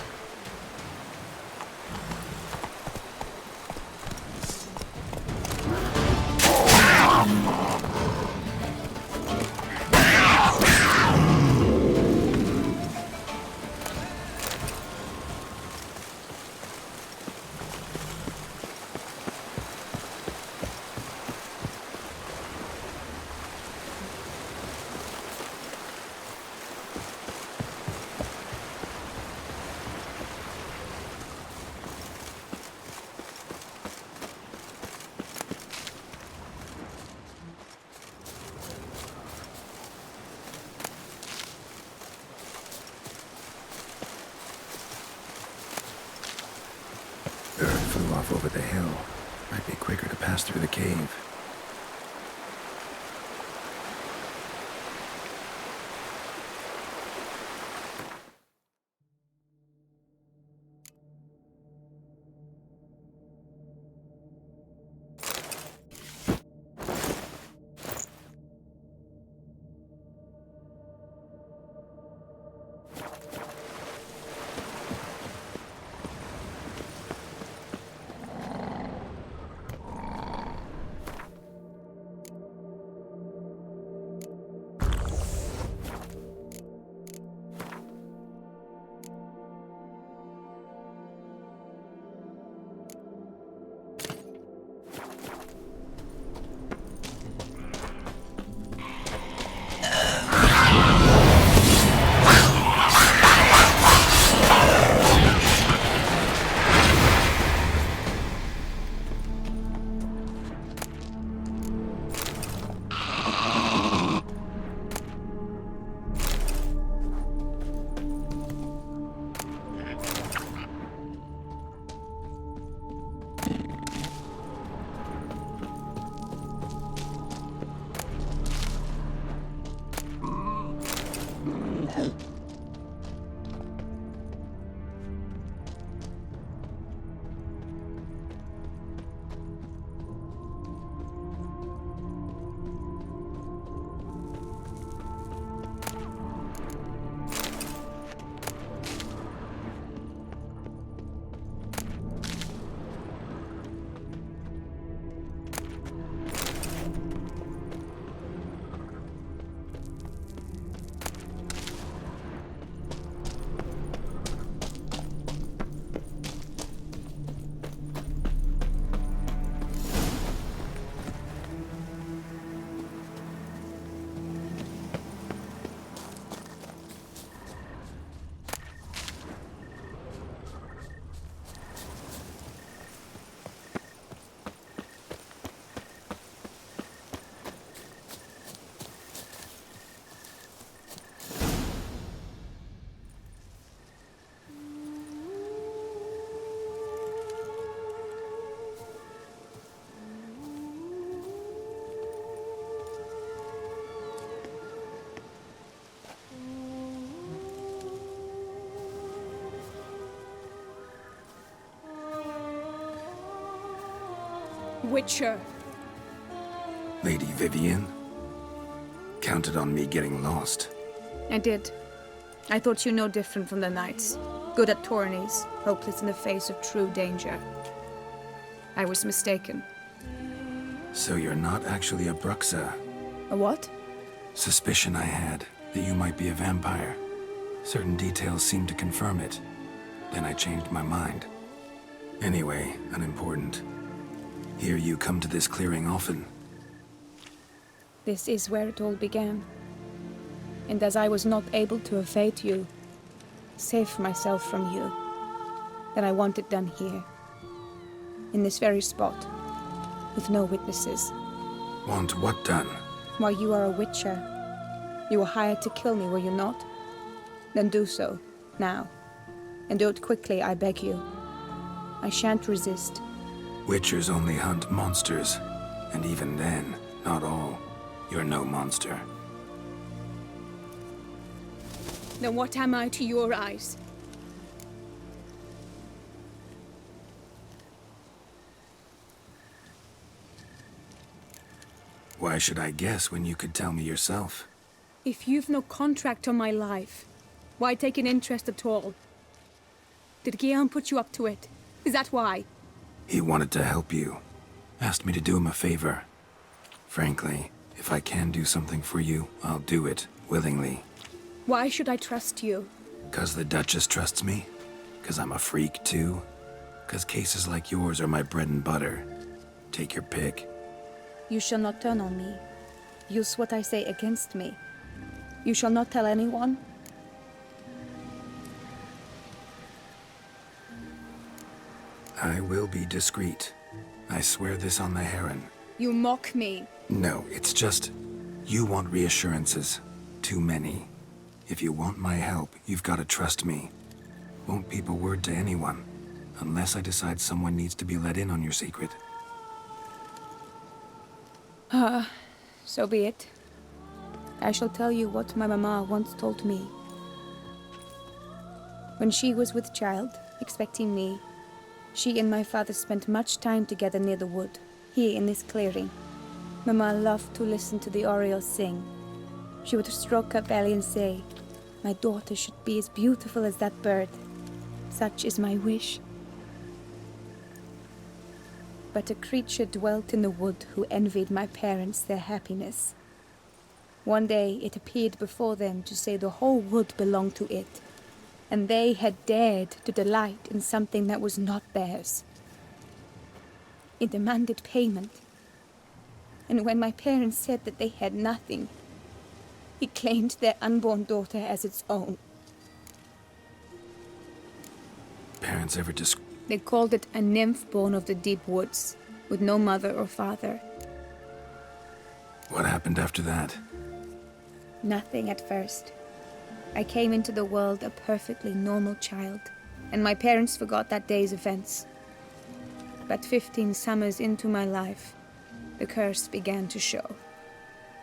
Flew off over the hill. Might be quicker to pass through the cave. Witcher. Lady Vivian? Counted on me getting lost. I did. I thought you no different from the knights. Good at tourneys, hopeless in the face of true danger. I was mistaken. So you're not actually a Bruxa? A what? Suspicion I had, that you might be a vampire. Certain details seemed to confirm it. Then I changed my mind. Anyway, unimportant. Here you come to this clearing often. This is where it all began. And as I was not able to evade you, save myself from you, then I want it done here. In this very spot. With no witnesses. Want what done? Why, you are a witcher. You were hired to kill me, were you not? Then do so, now. And do it quickly, I beg you. I shan't resist. Witchers only hunt monsters. And even then, not all. You're no monster. Then what am I to your eyes? Why should I guess when you could tell me yourself? If you've no contract on my life, why take an interest at all? Did Guillaume put you up to it? Is that why? He wanted to help you. Asked me to do him a favor. Frankly, if I can do something for you, I'll do it, willingly. Why should I trust you? 'Cause the Duchess trusts me? 'Cause I'm a freak, too? 'Cause cases like yours are my bread and butter? Take your pick. You shall not turn on me. Use what I say against me. You shall not tell anyone. I will be discreet. I swear this on the Heron. You mock me. No, it's just... you want reassurances. Too many. If you want my help, you've got to trust me. Won't peep a word to anyone, unless I decide someone needs to be let in on your secret. So be it. I shall tell you what my mama once told me. When she was with child, expecting me, she and my father spent much time together near the wood, here in this clearing. Mama loved to listen to the orioles sing. She would stroke her belly and say, "My daughter should be as beautiful as that bird. Such is my wish." But a creature dwelt in the wood who envied my parents their happiness. One day it appeared before them to say the whole wood belonged to it, and they had dared to delight in something that was not theirs. It demanded payment, and when my parents said that they had nothing, it claimed their unborn daughter as its own. Parents ever They called it a nymph born of the deep woods, with no mother or father. What happened after that? Nothing at first. I came into the world a perfectly normal child, and my parents forgot that day's events. But 15 summers into my life, the curse began to show.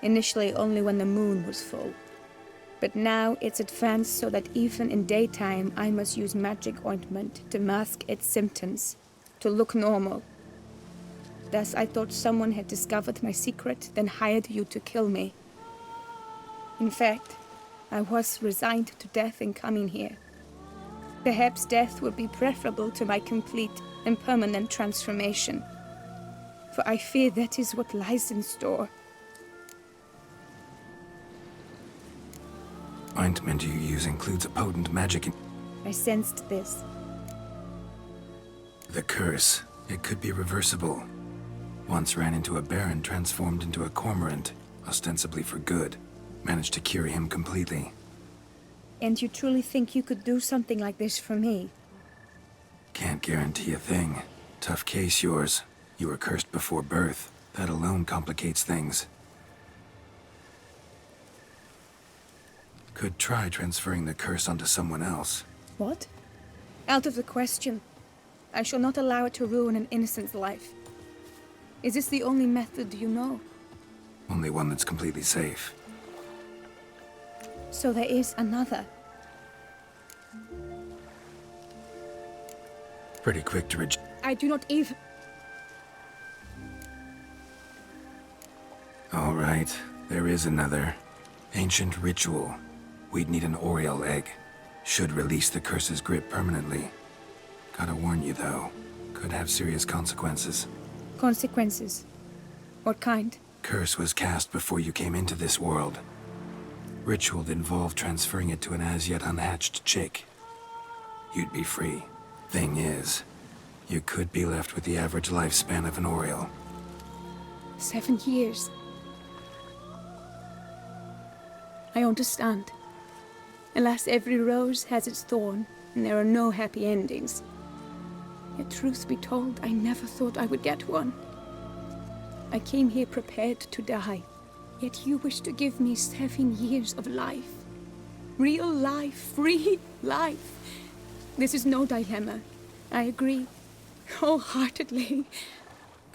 Initially only when the moon was full. But now it's advanced so that even in daytime I must use magic ointment to mask its symptoms, to look normal. Thus I thought someone had discovered my secret, then hired you to kill me. In fact, I was resigned to death in coming here. Perhaps death would be preferable to my complete and permanent transformation. For I fear that is what lies in store. Ointment you use includes a potent magic. I sensed this. The curse. It could be reversible. Once ran into a baron transformed into a cormorant, ostensibly for good. Managed to cure him completely. And you truly think you could do something like this for me? Can't guarantee a thing. Tough case, yours. You were cursed before birth. That alone complicates things. Could try transferring the curse onto someone else. What? Out of the question. I shall not allow it to ruin an innocent's life. Is this the only method you know? Only one that's completely safe. So there is another. Pretty quick to reject. I do not even... All right, there is another. Ancient ritual. We'd need an Oriole egg. Should release the curse's grip permanently. Gotta warn you, though. Could have serious consequences. Consequences? What kind? Curse was cast before you came into this world. Ritual involved transferring it to an as-yet unhatched chick. You'd be free. Thing is, you could be left with the average lifespan of an Oriole. 7 years. I understand. Alas, every rose has its thorn, and there are no happy endings. Yet truth be told, I never thought I would get one. I came here prepared to die, yet you wish to give me 7 years of life. Real life, free life. This is no dilemma. I agree, wholeheartedly.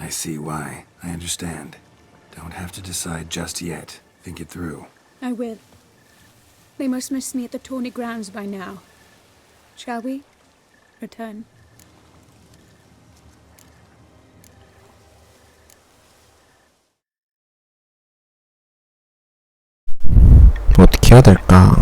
I see why. I understand. Don't have to decide just yet. Think it through. I will. They must miss me at the tourney grounds by now. Shall we? Return. 어떻게 해야 될까?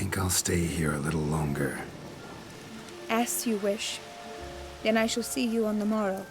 think I'll stay here a little longer. As you wish. Then I shall see you on the morrow.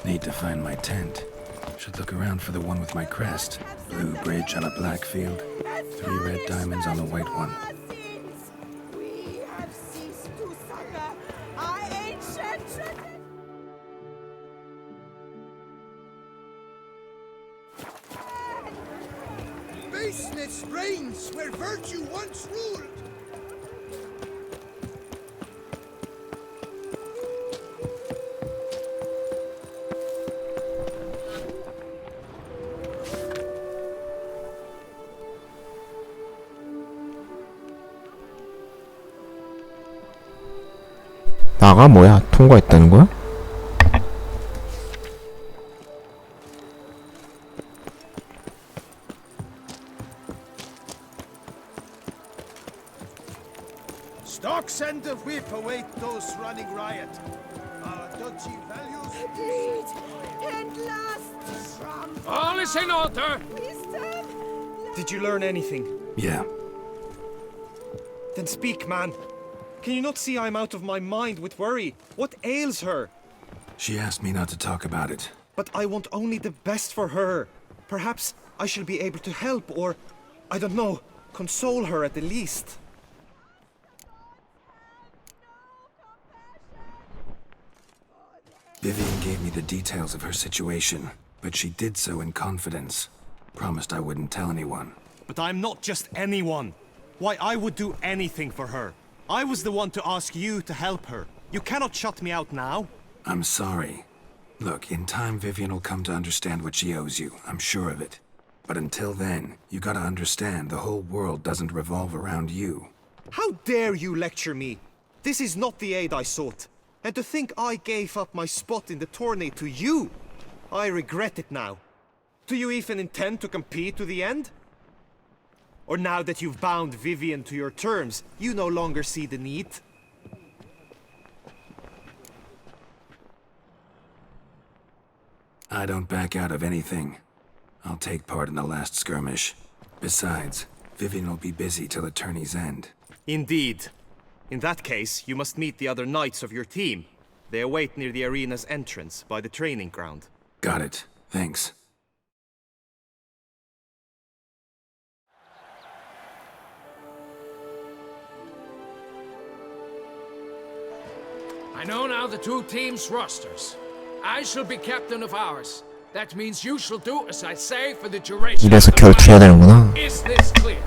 Need to find my tent. Should look around for the one with my crest. Blue bridge on a black field. 3 red diamonds on the white one. We have ceased to succor our ancient tradition. Baseness reigns where virtue once ruled. 나가 뭐야? 통과했다는 거야? Stocks and the whip await those running riot. Our dodgy values. Greed and lust, from All is in order. wisdom. Did you learn anything? Yeah. Then speak, man. Can you not see I'm out of my mind with worry? What ails her? She asked me not to talk about it. But I want only the best for her. Perhaps I shall be able to help or, I don't know, console her at the least. Vivian gave me the details of her situation, but she did so in confidence. Promised I wouldn't tell anyone. But I'm not just anyone. Why, I would do anything for her. I was the one to ask you to help her. You cannot shut me out now. I'm sorry. Look, in time Vivian will come to understand what she owes you. I'm sure of it. But until then, you gotta understand the whole world doesn't revolve around you. How dare you lecture me? This is not the aid I sought. And to think I gave up my spot in the tourney to you. I regret it now. Do you even intend to compete to the end? Or now that you've bound Vivian to your terms, you no longer see the need? I don't back out of anything. I'll take part in the last skirmish. Besides, Vivian will be busy till the tourney's end. Indeed. In that case, you must meet the other knights of your team. They await near the arena's entrance, by the training ground. Got it. Thanks. I know now the two teams' rosters. I shall be captain of ours. That means you shall do as I say for the duration 이래서 of the 결투해야 되는구나. Is this clear?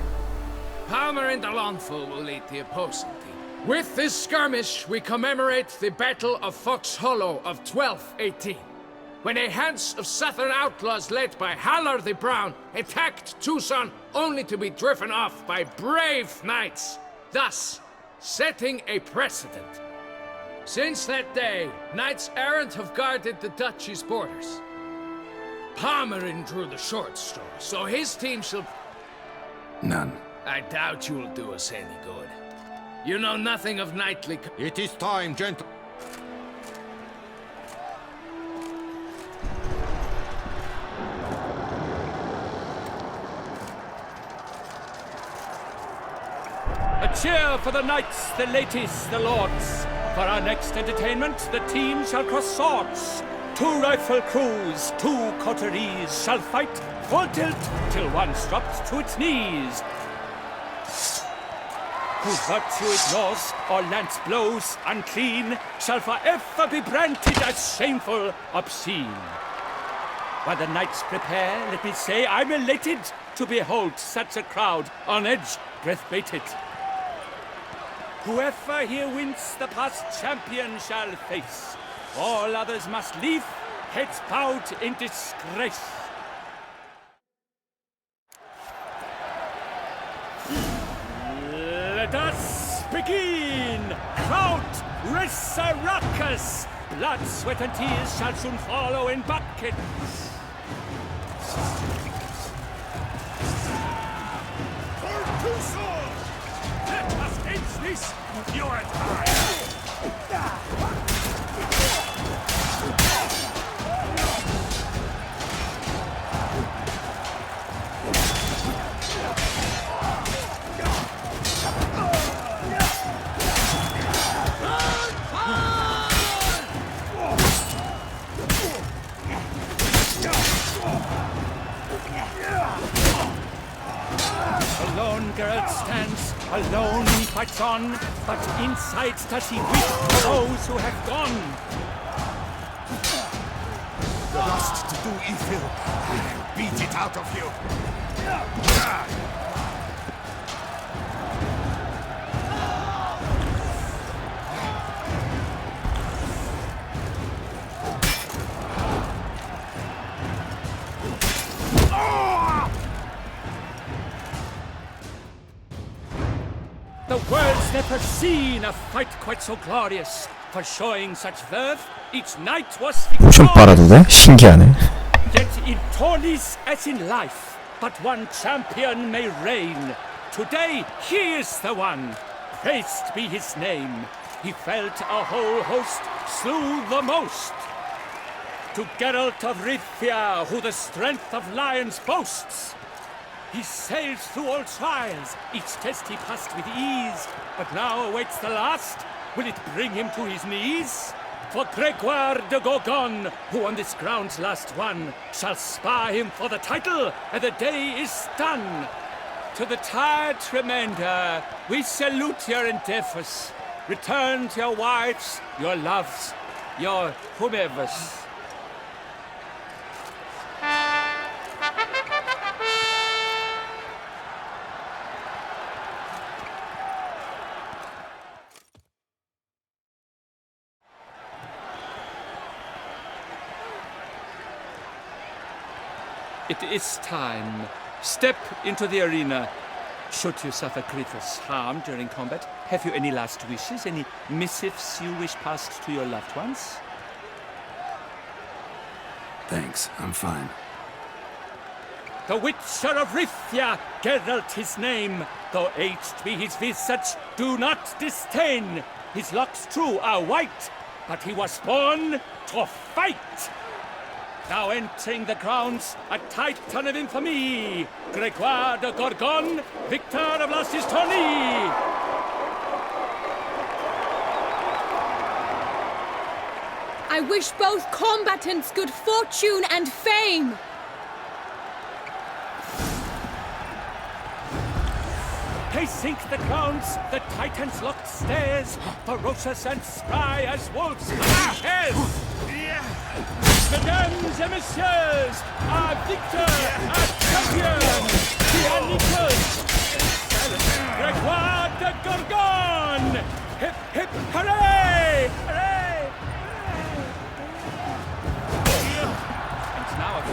Palmer and Alonful will lead the opposing team. With this skirmish, we commemorate the Battle of Fox Hollow of 1218, when a Hans of Southern outlaws led by Haller the Brown attacked Tucson only to be driven off by brave knights, thus setting a precedent. Since that day, knights errant have guarded the duchy's borders. Palmerin drew the short straw, so his team shall... None. I doubt you'll do us any good. You know nothing of knightly... It is time, gentle... A cheer for the knights, the ladies, the lords. For our next entertainment, the team shall cross swords. 2 rifle crews, 2 coteries shall fight full tilt till one drops to its knees. Whose virtue ignores or lance blows unclean shall forever be branded as shameful, obscene. While the knights prepare, let me say I'm elated to behold such a crowd on edge, breath-baited. Whoever here wins the past champion shall face. All others must leave, heads bowed in disgrace. Let us begin! Crowd, race a ruckus! Blood, sweat and tears shall soon follow in buckets. For Tucson! Let us end this, you and I! Alone Geralt stands, alone he fights on, but inside does he weep for those who have gone. The lust to do evil, I'll beat it out of you. The world's never seen a fight quite so glorious. For showing such verve, each knight was 옵션 빨아도 돼? 신기하네. Yet in tourneys as in life, but one champion may reign. Today he is the one. Praised be his name. He felt a whole host, slew the most. To Geralt of Rivia, who the strength of lions boasts. He sailed through all trials, each test he passed with ease. But now awaits the last. Will it bring him to his knees? For Gregoire de Gorgon, who on this ground's last won, shall spar him for the title, and the day is done. To the tired remainder, we salute your endeavors. Return to your wives, your loves, your whomevers. It is time. Step into the arena. Should you suffer grievous harm during combat, have you any last wishes, any missives you wish passed to your loved ones? Thanks, I'm fine. The Witcher of Rivia, Geralt his name. Though aged be his visage, do not disdain. His locks true are white, but he was born to fight. Now entering the grounds, a titan of infamy, Gregoire de Gorgon, victor of last his tourney. I wish both combatants good fortune and fame. They sink the grounds, the Titans locked stairs, ferocious and spry as wolves. Ahead! Mesdames et messieurs, our victor, our champion, the Annicus, Gregoire de Gorgon! Hip, hip, hooray! Hooray! And now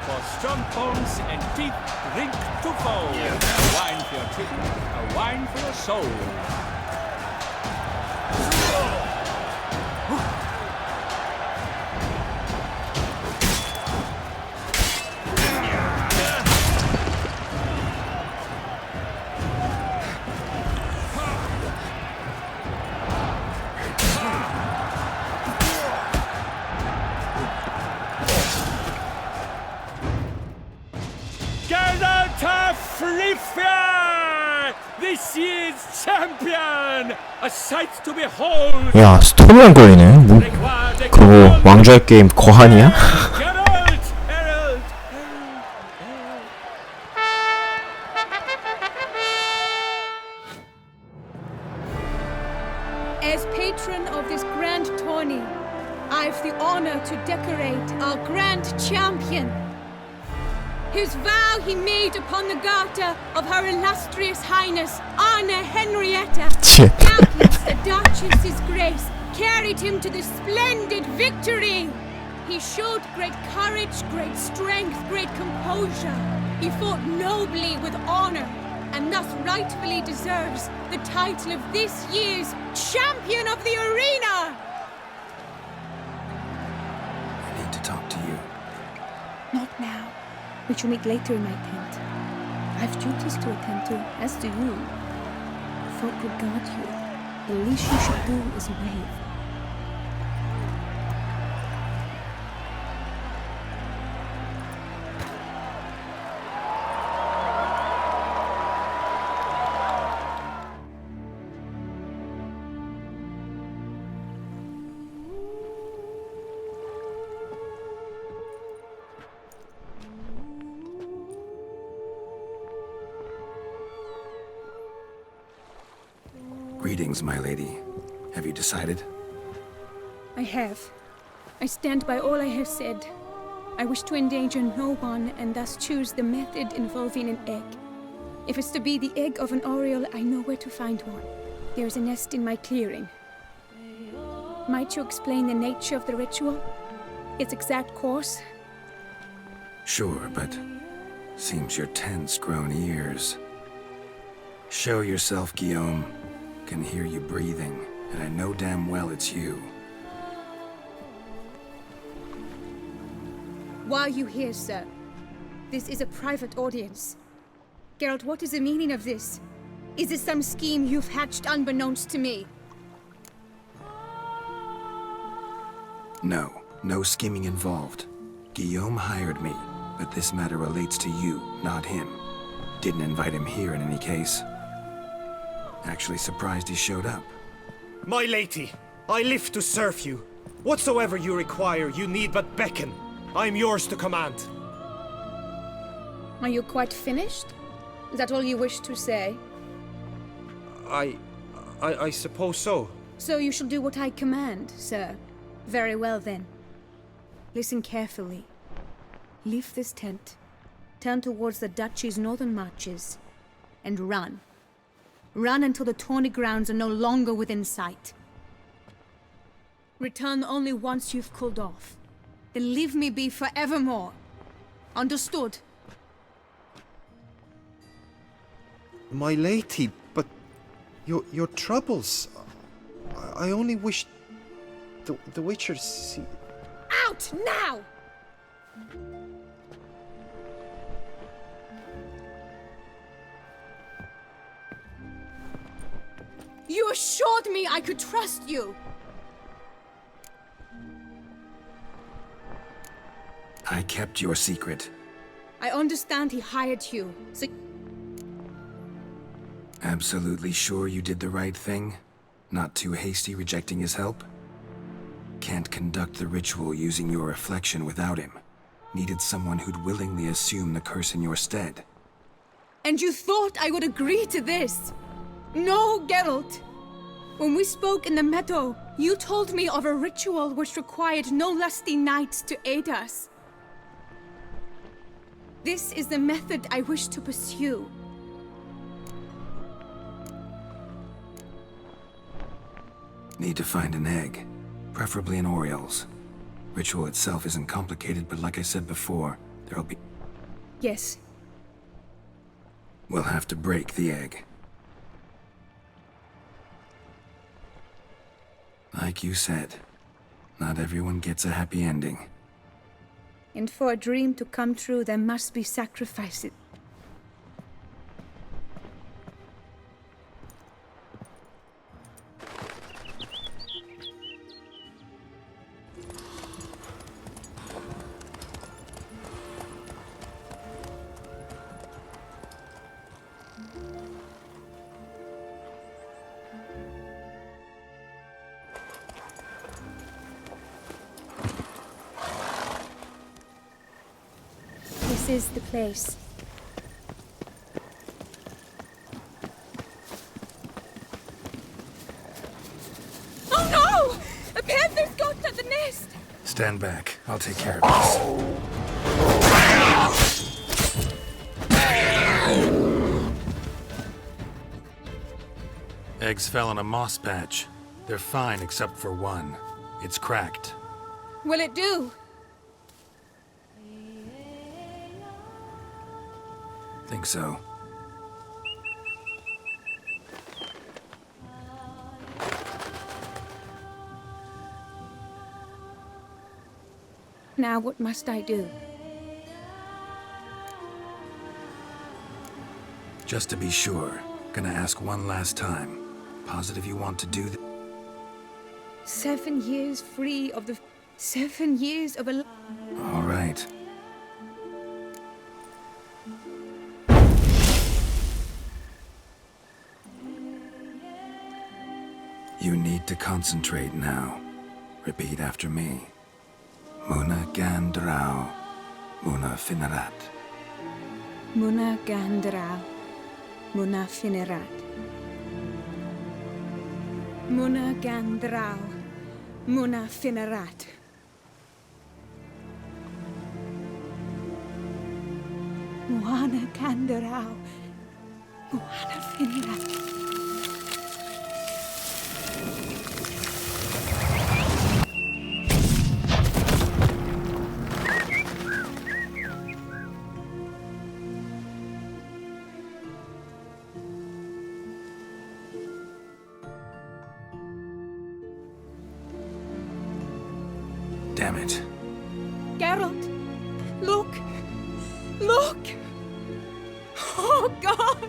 for strong bones and teeth, drink to fold. A wine for your teeth, a wine for your soul. This year's champion! A sight to behold! 야, 스토리랑 거리네. 뭐, 그거 왕좌의 게임 거한이야? As patron of this grand tourney, I've the honor to decorate our grand champion. His vow he made upon the garter of Her Illustrious Highness Anna Henrietta. Doubtless the Duchess's grace carried him to this splendid victory. He showed great courage, great strength, great composure. He fought nobly with honor, and thus rightfully deserves the title of this year's Champion of the Arena! I need to talk to you. Not now. We shall meet later in my tent. I've duties to attend to, as do you. Folk regard you. The least you should do is wave. Greetings, my lady. Have you decided? I have. I stand by all I have said. I wish to endanger no one and thus choose the method involving an egg. If it's to be the egg of an oriole, I know where to find one. There is a nest in my clearing. Might you explain the nature of the ritual? Its exact course? Sure, but seems your tense grown ears. Show yourself, Guillaume. Can hear you breathing, and I know damn well it's you. Why are you here, sir? This is a private audience. Geralt, what is the meaning of this? Is this some scheme you've hatched unbeknownst to me? No scheming involved. Guillaume hired me, but this matter relates to you, not him. Didn't invite him here in any case. Actually surprised he showed up. My lady, I live to serve you. Whatsoever you require, you need but beckon. I'm yours to command. Are you quite finished? Is that all you wish to say? I suppose so. So you shall do what I command, sir. Very well then. Listen carefully. Leave this tent, turn towards the duchy's northern marches, and run. Run until the tourney grounds are no longer within sight. Return only once you've cooled off. Then leave me be forevermore. Understood? My lady, but your troubles. I only wish the Witcher see. Out now! You assured me I could trust you! I kept your secret. I understand he hired you, so... Absolutely sure you did the right thing? Not too hasty rejecting his help? Can't conduct the ritual using your reflection without him. Needed someone who'd willingly assume the curse in your stead. And you thought I would agree to this? No, Geralt. When we spoke in the meadow, you told me of a ritual which required no lusty knights to aid us. This is the method I wish to pursue. Need to find an egg, preferably an Oriole's. Ritual itself isn't complicated, but like I said before, there'll be... Yes. We'll have to break the egg. Like you said, not everyone gets a happy ending. And for a dream to come true, there must be sacrifices. This is the place. Oh no! A panther's got at the nest! Stand back. I'll take care of this. Eggs fell in a moss patch. They're fine except for one. It's cracked. Will it do? Think so. Now what must I do? Just to be sure, gonna ask one last time. Positive you want to do that? 7 years free of the... 7 years of a... All right. You need to concentrate now. Repeat after me. Muna Gandrau, Muna Finerat. Muna Gandrau, Muna Finerat. Muna Gandrau, Muna Finerat. Muna Gandrau, Muna Finerat. Damn it. Geralt, look! Look! Oh, gods!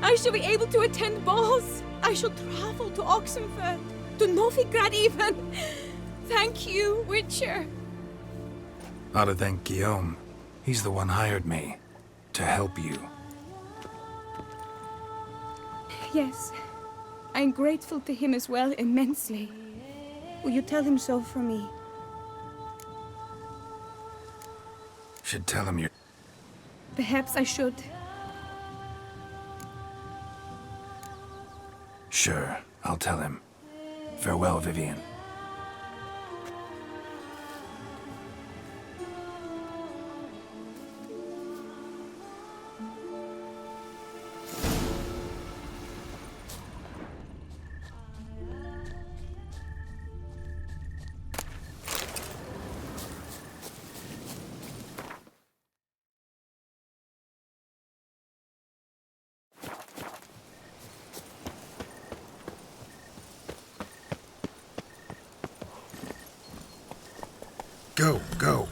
I shall be able to attend balls. I shall travel to Oxenfurt, to Novigrad even. Thank you, Witcher. Ought to thank Guillaume. He's the one hired me. To help you. Yes, I'm grateful to him as well, immensely. Will you tell him so for me? Should tell him you're... Perhaps I should. Sure, I'll tell him. Farewell, Vivian. Go, go.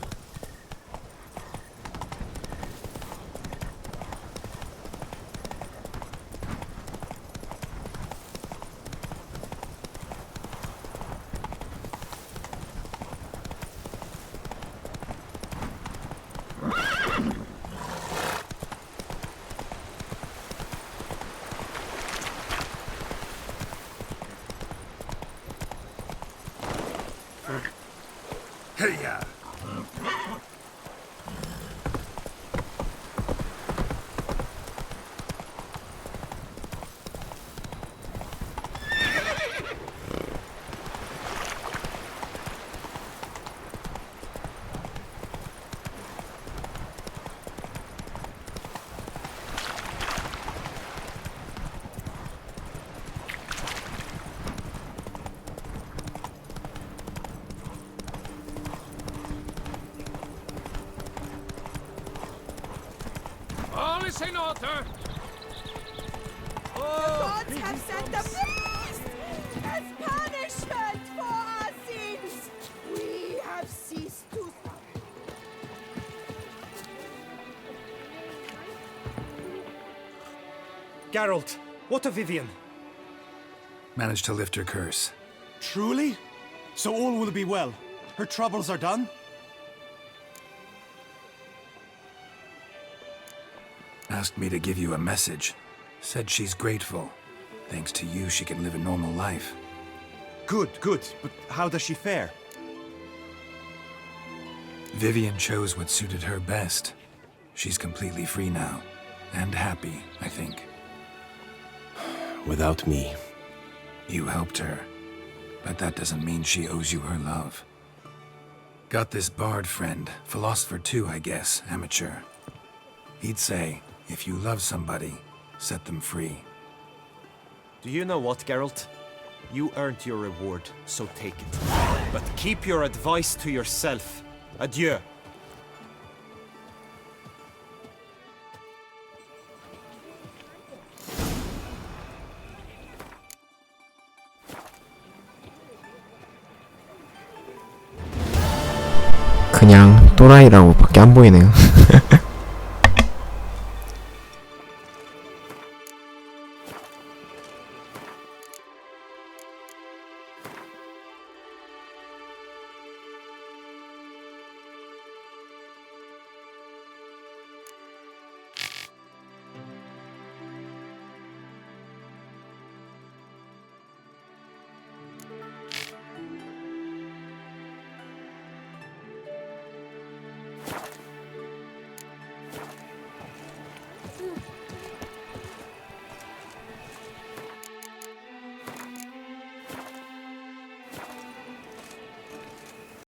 Hey-ya! House in order! The gods have sent the beast as punishment for our sins. We have ceased to. Geralt, what of Vivian? Managed to lift her curse. Truly? So all will be well. Her troubles are done? Asked me to give you a message. Said she's grateful. Thanks to you, she can live a normal life. Good, good. But how does she fare? Vivian chose what suited her best. She's completely free now. And happy, I think. Without me. You helped her. But that doesn't mean she owes you her love. Got this bard friend, philosopher too, I guess, amateur. He'd say, if you love somebody, set them free. Do you know what, Geralt? You earned your reward, so take it. But keep your advice to yourself. Adieu. 그냥 또라이라고 밖에 안 보이네요.